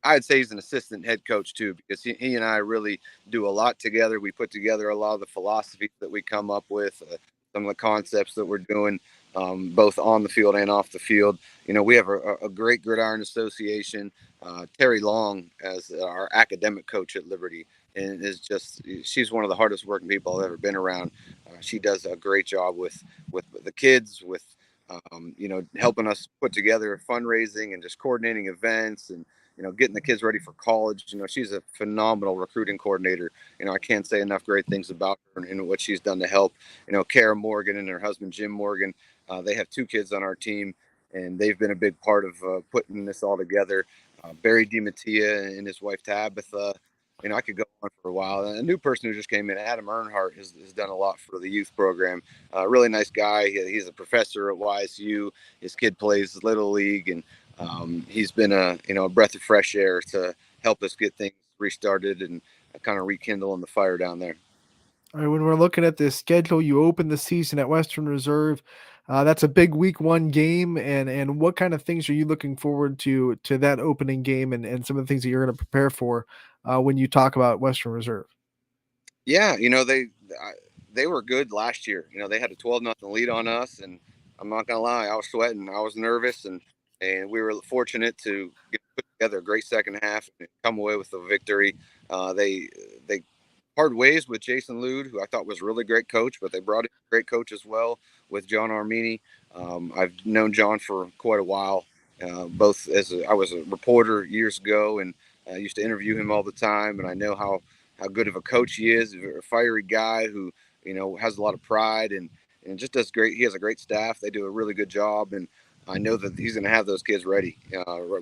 I'd say he's an assistant head coach too, because he and I really do a lot together. We put together a lot of the philosophies that we come up with, some of the concepts that we're doing, both on the field and off the field. We have a great gridiron association. Terry Long as our academic coach at Liberty, and she's one of the hardest working people I've ever been around. She does a great job with the kids, with helping us put together fundraising and just coordinating events and getting the kids ready for college. She's a phenomenal recruiting coordinator. I can't say enough great things about her and what she's done to help. Kara Morgan and her husband, Jim Morgan, they have 2 kids on our team, and they've been a big part of putting this all together. Barry DiMattia and his wife, Tabitha. I could go on for a while. And a new person who just came in, Adam Earnhardt, has done a lot for the youth program. Really nice guy. He's a professor at YSU. His kid plays Little League, and he's been a breath of fresh air to help us get things restarted and kind of rekindling the fire down there. All right, when we're looking at the schedule, you open the season at Western Reserve. That's a big week one game, and what kind of things are you looking forward to that opening game, and some of the things that you're going to prepare for when you talk about Western Reserve? Yeah, they were good last year. They had a 12-0 lead on us, and I'm not gonna lie, I was sweating, I was nervous, and we were fortunate to put together a great second half and come away with a victory. They part ways with Jason Lude, who I thought was a really great coach, but they brought in a great coach as well with John Armini. I've known John for quite a while, both I was a reporter years ago, and I used to interview him all the time, and I know how good of a coach he is, a fiery guy who has a lot of pride and just does great. He has a great staff. They do a really good job, and I know that he's going to have those kids ready.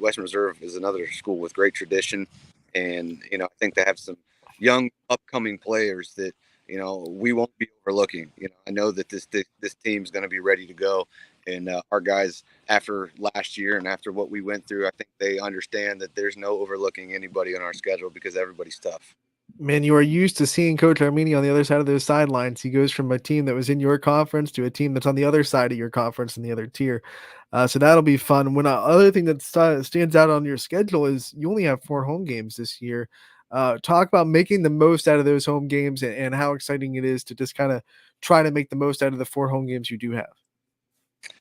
Western Reserve is another school with great tradition, and I think they have some young upcoming players that we won't be overlooking. I know that this team's going to be ready to go, and our guys, after last year and after what we went through, I think they understand that there's no overlooking anybody on our schedule because everybody's tough. Man, you are used to seeing Coach Armini on the other side of those sidelines. He goes from a team that was in your conference to a team that's on the other side of your conference in the other tier. So that'll be fun. When other thing that stands out on your schedule is you only have 4 home games this year. Talk about making the most out of those home games and how exciting it is to just kind of try to make the most out of the 4 home games you do have.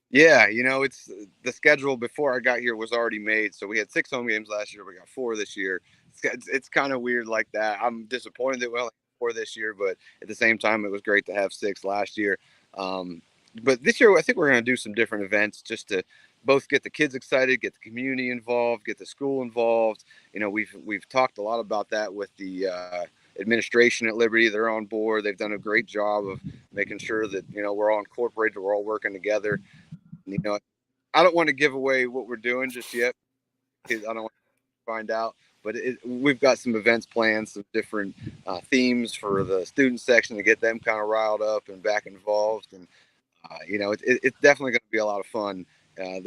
Yeah, it's the schedule before I got here was already made. So we had 6 home games last year. We got 4 this year. It's kind of weird like that. I'm disappointed that we only had 4 this year, but at the same time, it was great to have 6 last year. But this year, I think we're going to do some different events just to both get the kids excited, get the community involved, get the school involved. We've talked a lot about that with the administration at Liberty. They're on board. They've done a great job of making sure that we're all incorporated, we're all working together. I don't want to give away what we're doing just yet because I don't want to find out. But we've got some events planned, some different themes for the student section to get them kind of riled up and back involved. And it's definitely going to be a lot of fun at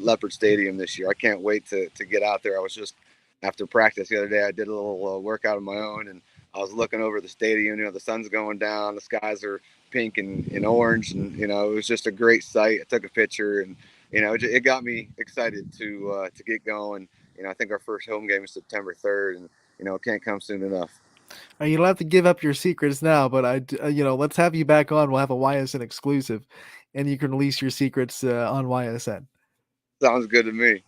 Leopard Stadium this year. I can't wait to get out there. I was just after practice the other day. I did a little workout of my own, and I was looking over the stadium. The sun's going down, the skies are pink and orange, and it was just a great sight. I took a picture, and it got me excited to get going. I think our first home game is September 3rd, and it can't come soon enough. You don't have to give up your secrets now, but let's have you back on. We'll have a YSN exclusive, and you can release your secrets on YSN. Sounds good to me.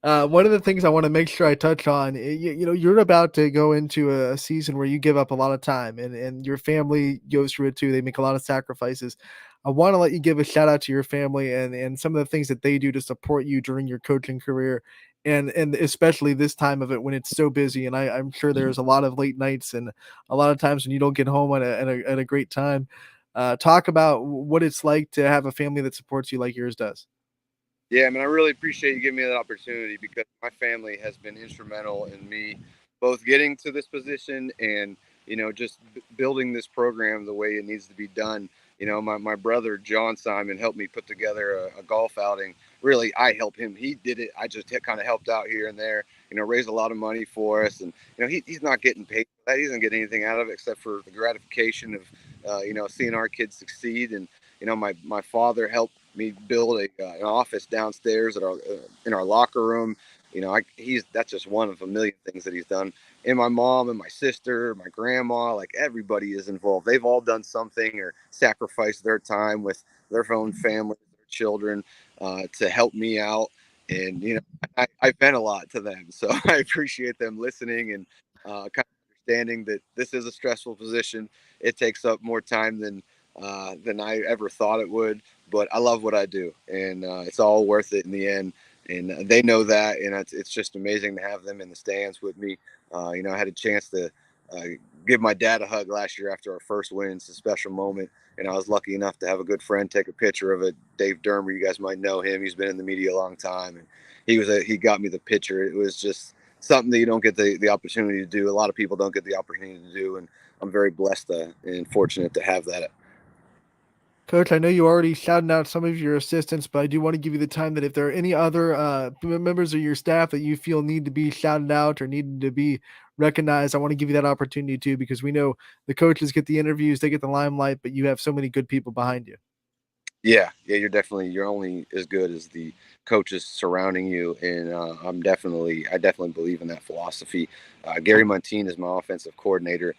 One of the things I want to make sure I touch on, you're about to go into a season where you give up a lot of time, and your family goes through it too. They make a lot of sacrifices. I want to let you give a shout out to your family and some of the things that they do to support you during your coaching career, and especially this time of it when it's so busy. And I'm sure there's a lot of late nights and a lot of times when you don't get home at a great time. Talk about what it's like to have a family that supports you like yours does. Yeah, I really appreciate you giving me that opportunity because my family has been instrumental in me both getting to this position and, just building this program the way it needs to be done. My brother, John Simon, helped me put together a golf outing. Really, I helped him. He did it. I just kind of helped out here and there, raised a lot of money for us. And, he's not getting paid for that. He doesn't get anything out of it except for the gratification of, seeing our kids succeed. And, my father helped me build an office downstairs in our locker room. That's just one of a million things that he's done. And my mom and my sister, my grandma, like everybody is involved. They've all done something or sacrificed their time with their own family, their children, to help me out. And I vent a lot to them, so I appreciate them listening and kind of understanding that this is a stressful position. It takes up more time than I ever thought it would, but I love what I do, and it's all worth it in the end. And they know that, and it's just amazing to have them in the stands with me. I had a chance to give my dad a hug last year after our first win. It's a special moment, and I was lucky enough to have a good friend take a picture of it. Dave Dermer, you guys might know him. He's been in the media a long time, and he got me the picture. It was just something that you don't get the opportunity to do. A lot of people don't get the opportunity to do, and I'm very blessed and fortunate to have that. Coach, I know you already shouted out some of your assistants, but I do want to give you the time that if there are any other members of your staff that you feel need to be shouted out or need to be recognized, I want to give you that opportunity too, because we know the coaches get the interviews, they get the limelight, but you have so many good people behind you. Yeah, you're only as good as the coaches surrounding you, and I definitely believe in that philosophy. Gary Montine is my offensive coordinator.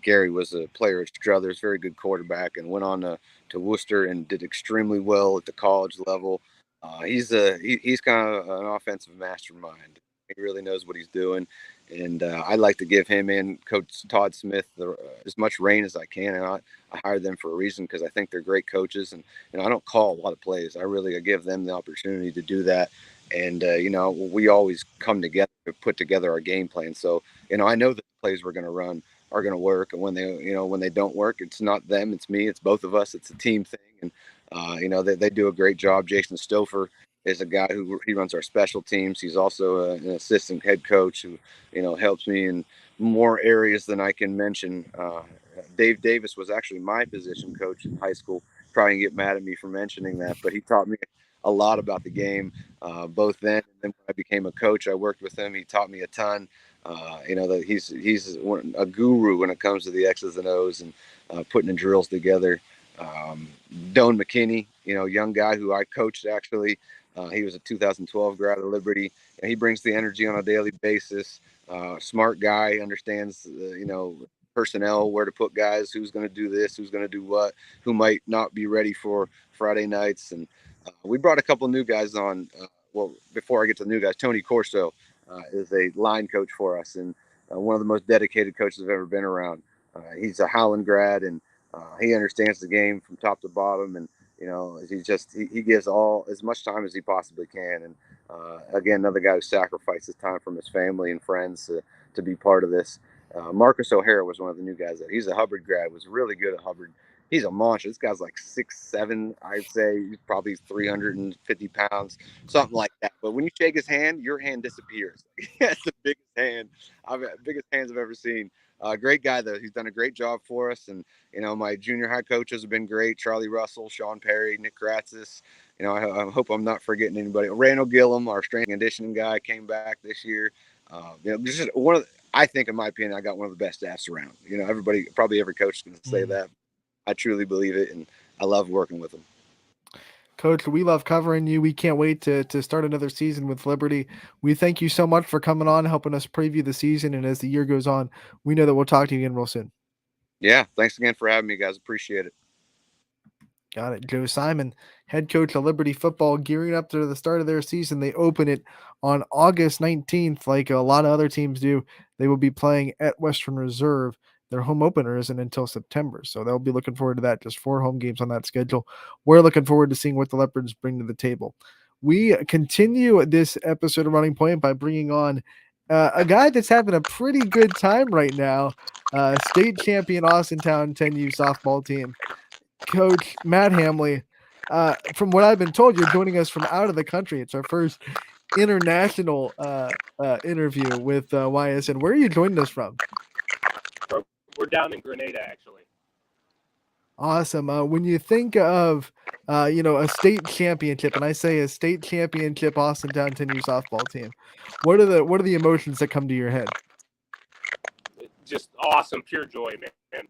Gary was a player at Struthers, very good quarterback, and went on to Worcester and did extremely well at the college level. He's kind of an offensive mastermind. He really knows what he's doing, and I like to give him and Coach Todd Smith as much reign as I can. And I hired them for a reason because I think they're great coaches, and I don't call a lot of plays. I really give them the opportunity to do that, and we always come together to put together our game plan. So I know that the plays we're going to run are going to work, and when they don't work, it's not them, it's me, it's both of us, it's a team thing, and they do a great job. Jason Stouffer is a guy who he runs our special teams. He's also an assistant head coach who helps me in more areas than I can mention. Dave Davis was actually my position coach in high school. Try and get mad at me for mentioning that, but he taught me a lot about the game, both then and then when I became a coach. I worked with him. He taught me a ton. That he's a guru when it comes to the X's and O's and putting the drills together. Don McKinney, young guy who I coached actually. He was a 2012 grad of Liberty, and he brings the energy on a daily basis. Smart guy, understands personnel, where to put guys, who's going to do this, who's going to do what, who might not be ready for Friday nights. And we brought a couple new guys on. Before I get to the new guys, Tony Corso is a line coach for us, and one of the most dedicated coaches I've ever been around. He's a Howland grad, and he understands the game from top to bottom, and he gives all as much time as he possibly can. And again, another guy who sacrifices time from his family and friends to be part of this. Marcus O'Hara was one of the new guys. He's a Hubbard grad, was really good at Hubbard. He's a monster. This guy's like 6'7", I'd say. He's probably 350 pounds, something like that. But when you shake his hand, your hand disappears. That's the biggest biggest hands I've ever seen. Great guy, though. He's done a great job for us. And, my junior high coaches have been great. Charlie Russell, Sean Perry, Nick Gratzis. I hope I'm not forgetting anybody. Randall Gillum, our strength and conditioning guy, came back this year. Just I think, in my opinion, I got one of the best staffs around. Probably every coach is going to say that. I truly believe it, and I love working with them. Coach, we love covering you. We can't wait to start another season with Liberty. We thank you so much for coming on, helping us preview the season. And as the year goes on, we know that we'll talk to you again real soon. Yeah, thanks again for having me, guys. Appreciate it. Got it. Joe Simon, head coach of Liberty football, gearing up to the start of their season. They open it on August 19th, like a lot of other teams do. They will be playing at Western Reserve. Their home opener isn't until September, so they'll be looking forward to that. Just 4 home games on that schedule. We're looking forward to seeing what the Leopards bring to the table. We continue this episode of Running Point by bringing on a guy that's having a pretty good time right now, state champion Austintown 10U softball team. Coach Matt Hamley, from what I've been told, you're joining us from out of the country. It's our first international interview with Ysn. Where are you joining us from? We're down in Grenada, actually. Awesome. When you think of a state championship, and I say a state championship Austintown 10U softball team, what are the emotions that come to your head? Just awesome, pure joy, man.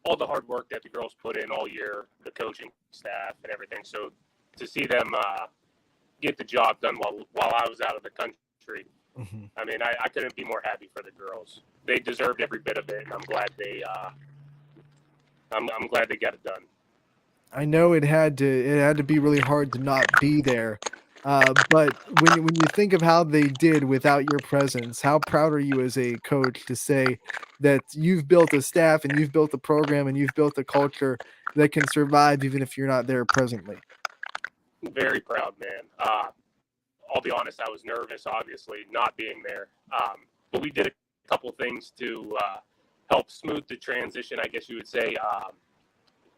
All the hard work that the girls put in all year, the coaching staff and everything. So to see them get the job done while I was out of the country, I mean, I couldn't be more happy for the girls. They deserved every bit of it, and I'm glad they got it done. I know it had to be really hard to not be there. But when you think of how they did without your presence, how proud are you as a coach to say that you've built a staff and you've built a program and you've built a culture that can survive even if you're not there presently? Very proud, man. I'll be honest, I was nervous, obviously, not being there. But we did a couple things to help smooth the transition, I guess you would say.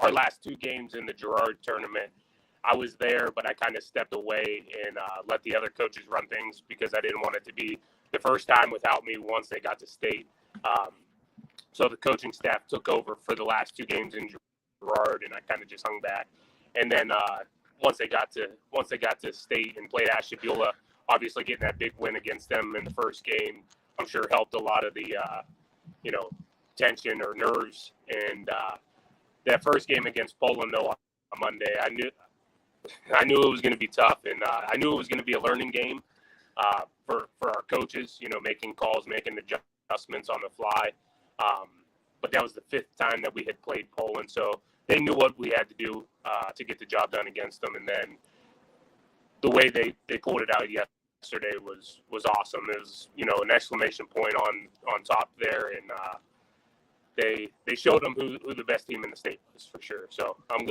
Our last 2 games in the Girard tournament, I was there, but I kind of stepped away and let the other coaches run things because I didn't want it to be the first time without me once they got to state. So the coaching staff took over for the last 2 games in Gerard, and I kind of just hung back. And then once they got to state and played Ashtabula, obviously getting that big win against them in the first game, I'm sure helped a lot of the tension or nerves. And that first game against Poland, though, on Monday, I knew it was going to be tough, and I knew it was going to be a learning game for our coaches. Making calls, making adjustments on the fly. But that was the 5th time that we had played Poland, so they knew what we had to do to get the job done against them. And then the way they pulled it out yesterday was awesome. It was an exclamation point on top there, and they showed them who the best team in the state was for sure. So I'm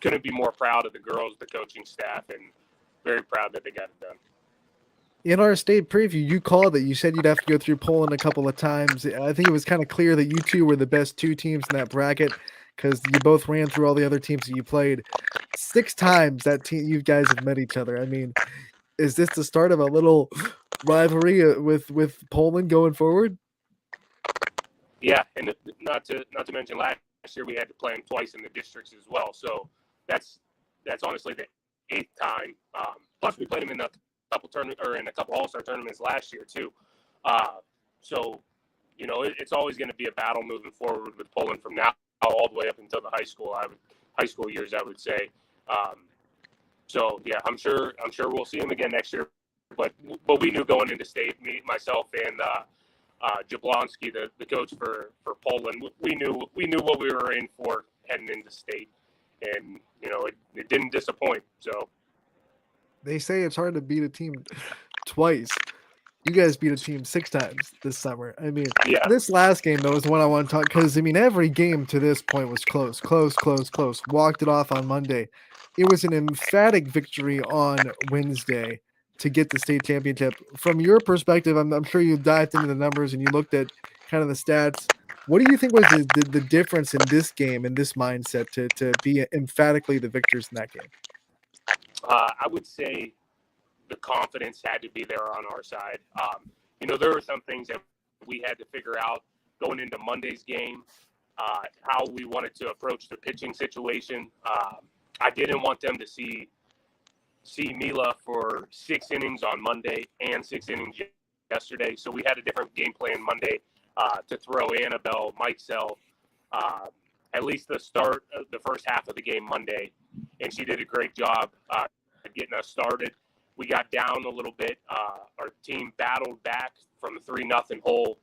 couldn't be more proud of the girls, the coaching staff, and very proud that they got it done. In our state preview, you called it. You said you'd have to go through Poland a couple of times. I think it was kind of clear that you two were the best 2 teams in that bracket because you both ran through all the other teams that you played. 6 times that team, you guys have met each other. I mean, is this the start of a little rivalry with Poland going forward? Yeah, and not to mention last year we had to play them twice in the districts as well. So that's honestly the 8th time. Plus we played them in a couple All-Star tournaments last year too. So it's always going to be a battle moving forward with Poland from now all the way up until the high school years, I would say. So yeah, I'm sure we'll see them again next year. But we knew going into state, myself and Jablonski, the coach for Poland, we knew what we were in for heading into state, and it didn't disappoint. So they say it's hard to beat a team twice. You guys beat a team 6 times this summer. I mean, This last game though is the one I want to talk because every game to this point was close. Walked it off on Monday. It was an emphatic victory on Wednesday to get the state championship. From your perspective, I'm sure you dived into the numbers and you looked at kind of the stats. What do you think was the difference in this game and this mindset to be emphatically the victors in that game? I would say the confidence had to be there on our side. There were some things that we had to figure out going into Monday's game, how we wanted to approach the pitching situation. I didn't want them to see Mila for 6 innings on Monday and 6 innings yesterday. So we had a different game plan Monday to throw Annabelle, Mikesell, at least the start of the first half of the game Monday. And she did a great job getting us started. We got down a little bit. Our team battled back from a 3-0 hole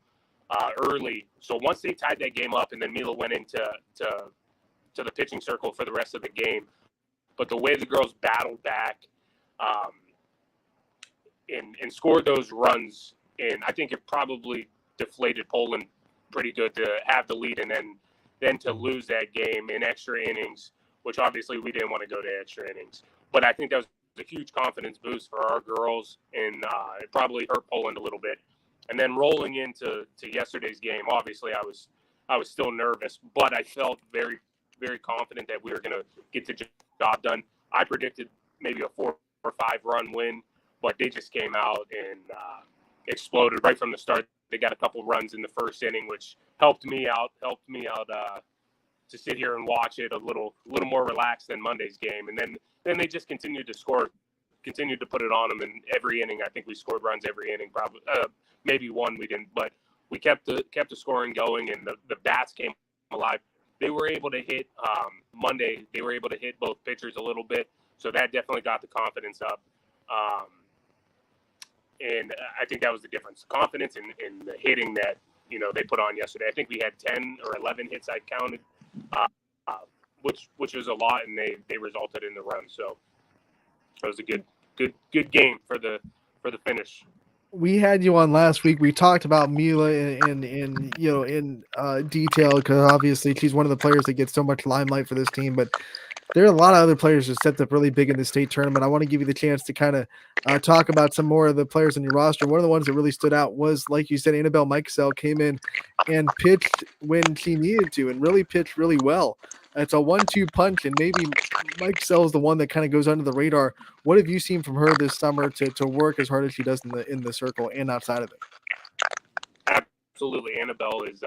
early. So once they tied that game up, and then Mila went into the pitching circle for the rest of the game. But the way the girls battled back and scored those runs, and I think it probably deflated Poland pretty good to have the lead and then to lose that game in extra innings, which obviously we didn't want to go to extra innings. But I think that was a huge confidence boost for our girls, and it probably hurt Poland a little bit. And then rolling into yesterday's game, obviously I was still nervous, but I felt very, very confident that we were going to get the job done. I predicted maybe a 4 or 5 run win, but they just came out and exploded right from the start. They got a couple runs in the first inning, which helped me out to sit here and watch it a little more relaxed than Monday's game. And then they just continued to score, continued to put it on them. And every inning, I think we scored runs every inning. Probably maybe one we didn't, but we kept the scoring going, and the bats came alive. They were able to hit Monday. They were able to hit both pitchers a little bit, so that definitely got the confidence up. And I think that was the difference. Confidence in the hitting that they put on yesterday. I think we had 10 or 11 hits I counted, which was a lot, and they resulted in the run. So it was a good game for the finish. We had you on last week. We talked about Mila in detail because obviously she's one of the players that gets so much limelight for this team. But there are a lot of other players that stepped up really big in the state tournament. I want to give you the chance to kind of talk about some more of the players on your roster. One of the ones that really stood out was, like you said, Annabelle Mikesell came in and pitched when she needed to and really pitched really well. It's a 1-2 punch, and maybe Mikesell is the one that kind of goes under the radar. What have you seen from her this summer to work as hard as she does in the circle and outside of it? Absolutely. Annabelle is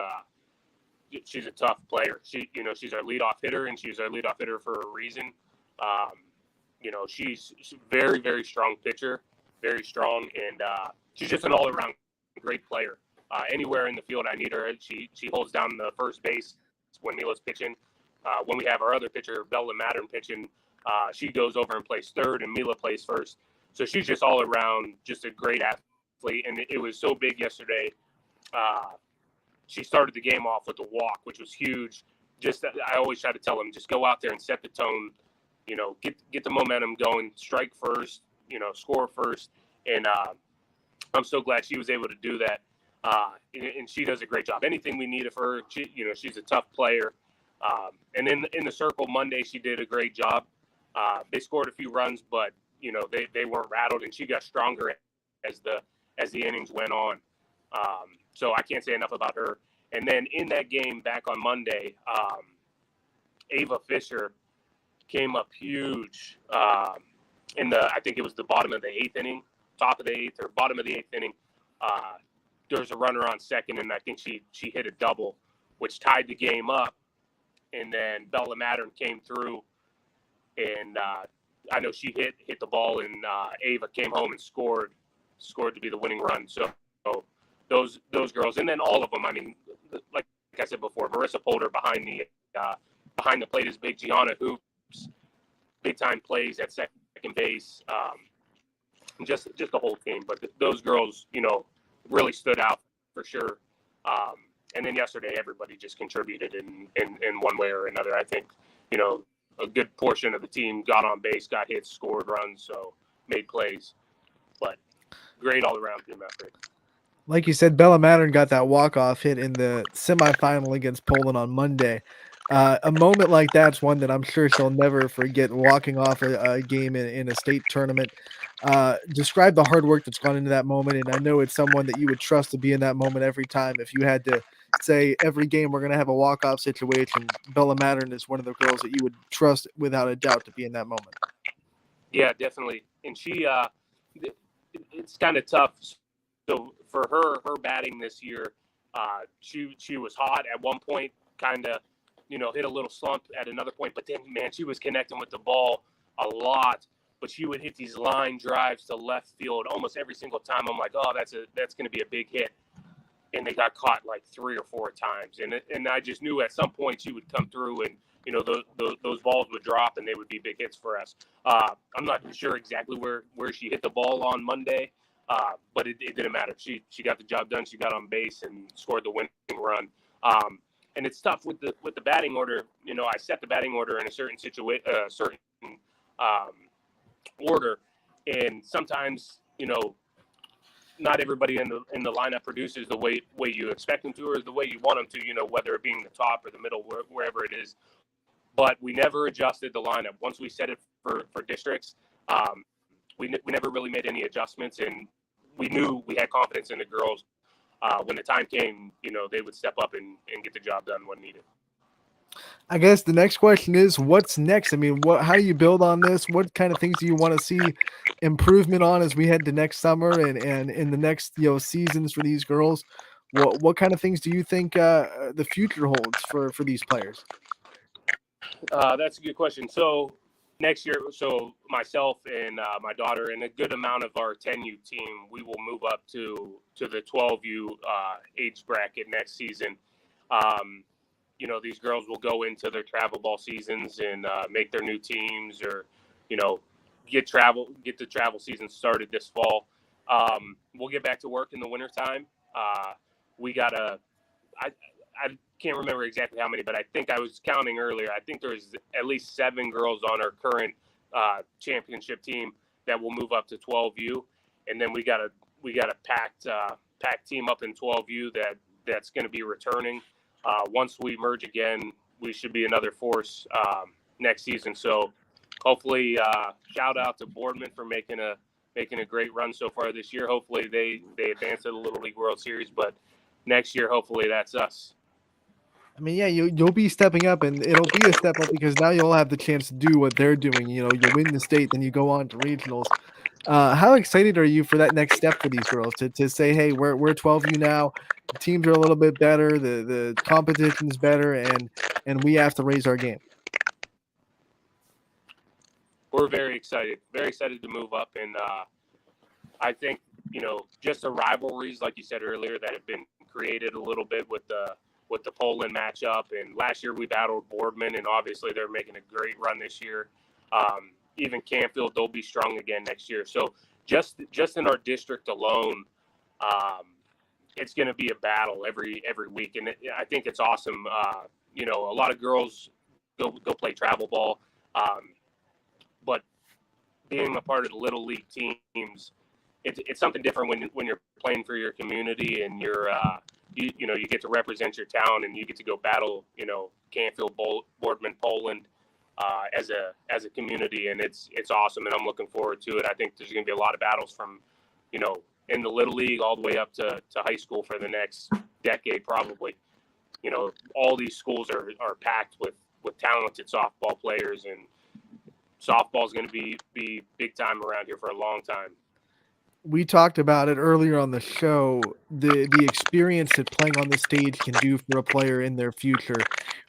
she's a tough player. She's our leadoff hitter, and she's our leadoff hitter for a reason. She's a very, very strong pitcher, very strong, and she's just an all-around great player. Anywhere in the field I need her, she holds down the first base when Mila's pitching. When we have our other pitcher, Bella Mattern, pitching, she goes over and plays third, and Mila plays first. So she's just all around, just a great athlete, and it was so big yesterday. She started the game off with a walk, which was huge. I always try to tell them, just go out there and set the tone. Get the momentum going, strike first, score first, and I'm so glad she was able to do that. And she does a great job. Anything we need of her, she's a tough player. And in the circle Monday, she did a great job. They scored a few runs, but they weren't rattled, and she got stronger as the innings went on. So I can't say enough about her. And then in that game back on Monday, Ava Fisher came up huge I think it was the bottom of the eighth inning, top of the eighth or bottom of the eighth inning. There was a runner on second, and I think she hit a double, which tied the game up. And then Bella Mattern came through, and I know she hit the ball, and Ava came home and scored to be the winning run. So those girls, and then all of them. I mean, like I said before, Marissa Polder behind the plate is big. Gianna Hoops, big time plays at second base. Just the whole team, but those girls, really stood out for sure. And then yesterday, everybody just contributed in one way or another. I think, a good portion of the team got on base, got hits, scored runs, so made plays. But great all-around team effort. Like you said, Bella Mattern got that walk-off hit in the semifinal against Poland on Monday. A moment like that's one that I'm sure she'll never forget, walking off a game in a state tournament. Describe the hard work that's gone into that moment, and I know it's someone that you would trust to be in that moment every time. If you had to say every game we're going to have a walk-off situation, Bella Mattern is one of the girls that you would trust without a doubt to be in that moment. Yeah, definitely. And she, it's kind of tough. So for her batting this year, she was hot at one point, kind of, hit a little slump at another point. But then, man, she was connecting with the ball a lot. But she would hit these line drives to left field almost every single time. I'm like, oh, that's going to be a big hit. And they got caught like 3 or 4 times. And I just knew at some point she would come through and, those balls would drop and they would be big hits for us. I'm not sure exactly where she hit the ball on Monday, but it didn't matter. She got the job done. She got on base and scored the winning run. And it's tough with the batting order. I set the batting order in a certain order, and sometimes not everybody in the lineup produces the way you expect them to, or the way you want them to, whether it being the top or the middle, wherever it is. But we never adjusted the lineup once we set it for districts. We never really made any adjustments, and we knew we had confidence in the girls. When the time came, they would step up and get the job done when needed. I guess the next question is, what's next? I mean, how do you build on this? What kind of things do you want to see improvement on as we head to next summer and in the next seasons for these girls? What kind of things do you think the future holds for these players? That's a good question. So next year, myself and my daughter and a good amount of our 10U team, we will move up to the 12U age bracket next season. These girls will go into their travel ball seasons and make their new teams, or get the travel season started this fall. We'll get back to work in the wintertime. We got I can't remember exactly how many, but I think I was counting earlier. I think there's at least 7 girls on our current championship team that will move up to 12U, and then we got a packed team up in 12U that's going to be returning. Once we merge again, we should be another force next season. So hopefully, shout out to Boardman for making a great run so far this year. Hopefully they advance to the Little League World Series, but next year, hopefully that's us. I mean, yeah, you'll be stepping up, and it'll be a step up because now you'll have the chance to do what they're doing. You win the state, then you go on to regionals. How excited are you for that next step for these girls to say, hey, we're 12U now. The teams are a little bit better. The competition is better, and we have to raise our game. We're very excited to move up. And I think, just the rivalries, like you said earlier, that have been created a little bit with the Poland matchup. And last year we battled Boardman, and obviously they're making a great run this year. Even Canfield, they'll be strong again next year. So just in our district alone, it's going to be a battle every week. And I think it's awesome. A lot of girls go play travel ball. But being a part of the little league teams, it's something different when you're playing for your community, and you get to represent your town, and you get to go battle Canfield, Boardman, Poland as a community, and it's awesome, and I'm looking forward to it. I think there's going to be a lot of battles from in the little league all the way up to high school for the next decade probably. All these schools are packed with talented softball players, and softball is going to be big time around here for a long time. We talked about it earlier on the show, the experience that playing on the stage can do for a player in their future.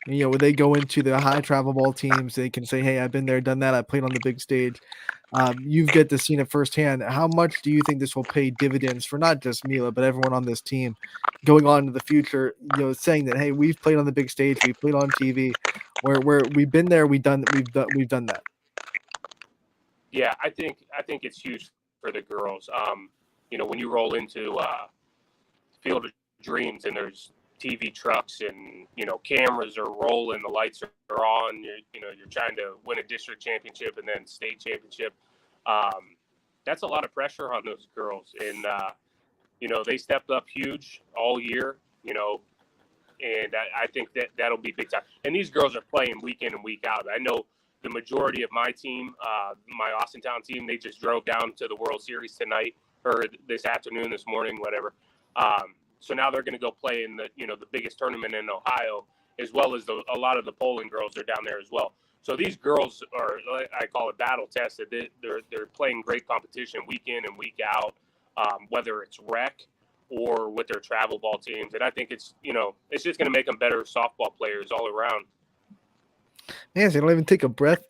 When they go into the high travel ball teams, they can say, hey, I've been there, done that. I played on the big stage. You get to see it firsthand. How much do you think this will pay dividends for not just Mila, but everyone on this team going on to the future, saying that, hey, we've played on the big stage, we played on TV, where we've been there, we've done that. Yeah, I think it's huge for the girls. When you roll into Field of Dreams and there's TV trucks and cameras are rolling, the lights are on. You're trying to win a district championship and then state championship. That's a lot of pressure on those girls, and they stepped up huge all year. And I think that'll be big time. And these girls are playing week in and week out. I know the majority of my team, my Austintown team, they just drove down to the World Series tonight or this afternoon, this morning, whatever. So now they're going to go play in the biggest tournament in Ohio, as well as a lot of the Poland girls are down there as well. So these girls are, I call it battle tested. They're playing great competition week in and week out, whether it's rec or with their travel ball teams. And I think it's just going to make them better softball players all around. Man, so you don't even take a breath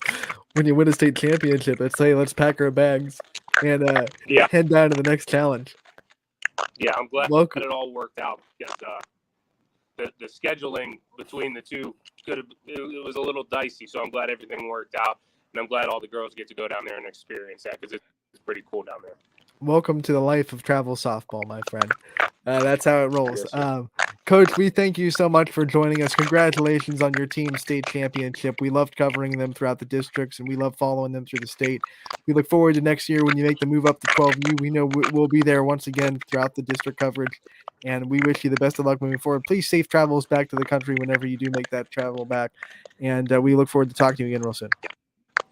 when you win a state championship. Let's pack our bags and head down to the next challenge. Yeah, I'm glad that it all worked out because the scheduling between the two it was a little dicey. So I'm glad everything worked out, and I'm glad all the girls get to go down there and experience that because it's pretty cool down there. Welcome to the life of travel softball, my friend. That's how it rolls. Yes, Coach, we thank you so much for joining us. Congratulations on your team state championship. We loved covering them throughout the districts, and we love following them through the state. We look forward to next year when you make the move up to 12U. We know we'll be there once again throughout the district coverage, and we wish you the best of luck moving forward. Please safe travels back to the country whenever you do make that travel back, and we look forward to talking to you again real soon.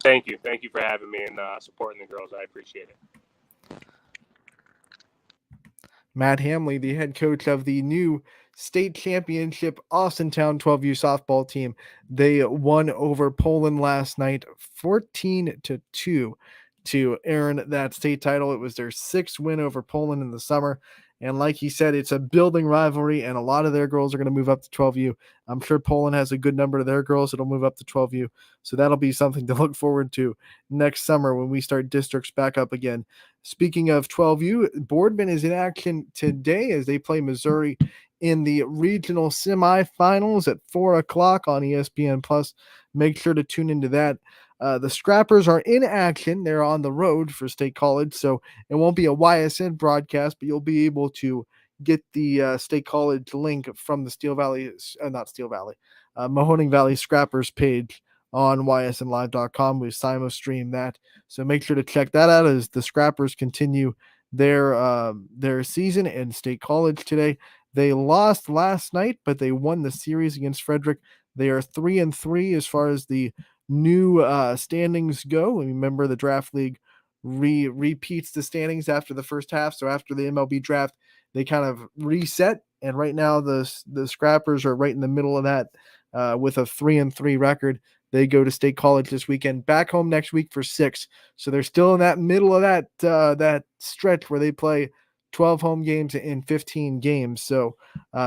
Thank you. Thank you for having me and supporting the girls. I appreciate it. Matt Hamley, the head coach of the new state championship Austintown 12U softball team. They won over Poland last night 14-2 to earn that state title. It was their 6th win over Poland in the summer. And like he said, it's a building rivalry, and a lot of their girls are going to move up to 12U. I'm sure Poland has a good number of their girls that'll move up to 12U. So that'll be something to look forward to next summer when we start districts back up again. Speaking of 12U, Boardman is in action today as they play Missouri in the regional semifinals at 4 o'clock on ESPN+. Make sure to tune into that. The Scrappers are in action. They're on the road for State College, so it won't be a YSN broadcast, but you'll be able to get the State College link from the Mahoning Valley Scrappers page on ysnlive.com. We stream that, so make sure to check that out as the Scrappers continue their season in State College today. They lost last night, but they won the series against Frederick. They are 3-3 as far as the new standings go. Remember, the draft league repeats the standings after the first half. So after the MLB draft, they kind of reset. And right now, the Scrappers are right in the middle of that with a 3-3 record. They go to State College this weekend, back home next week for 6. So they're still in that middle of that stretch where they play 12 home games in 15 games. So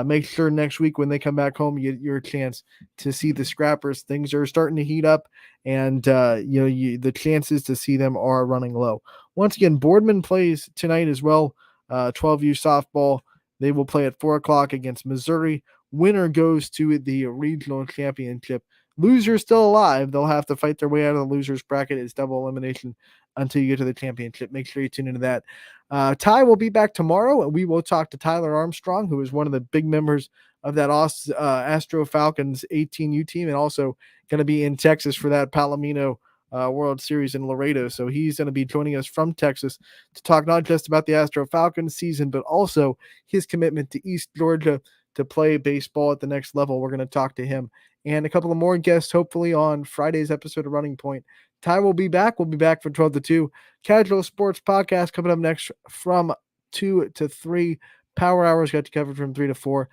make sure next week when they come back home, you get your chance to see the Scrappers. Things are starting to heat up, and the chances to see them are running low. Once again, Boardman plays tonight as well. 12U softball. They will play at 4 o'clock against Missouri. Winner goes to the regional championship. Losers still alive. They'll have to fight their way out of the losers bracket. It's double elimination until you get to the championship. Make sure you tune into that. Ty will be back tomorrow, and we will talk to Tyler Armstrong, who is one of the big members of that Astro Falcons 18U team, and also going to be in Texas for that Palomino World Series in Laredo. So he's going to be joining us from Texas to talk not just about the Astro Falcons season, but also his commitment to East Georgia to play baseball at the next level. We're going to talk to him and a couple of more guests, hopefully on Friday's episode of Running Point. Ty will be back. We'll be back for 12 to 2. Casual Sports Podcast coming up next from 2 to 3. Power Hours got you covered from 3 to 4.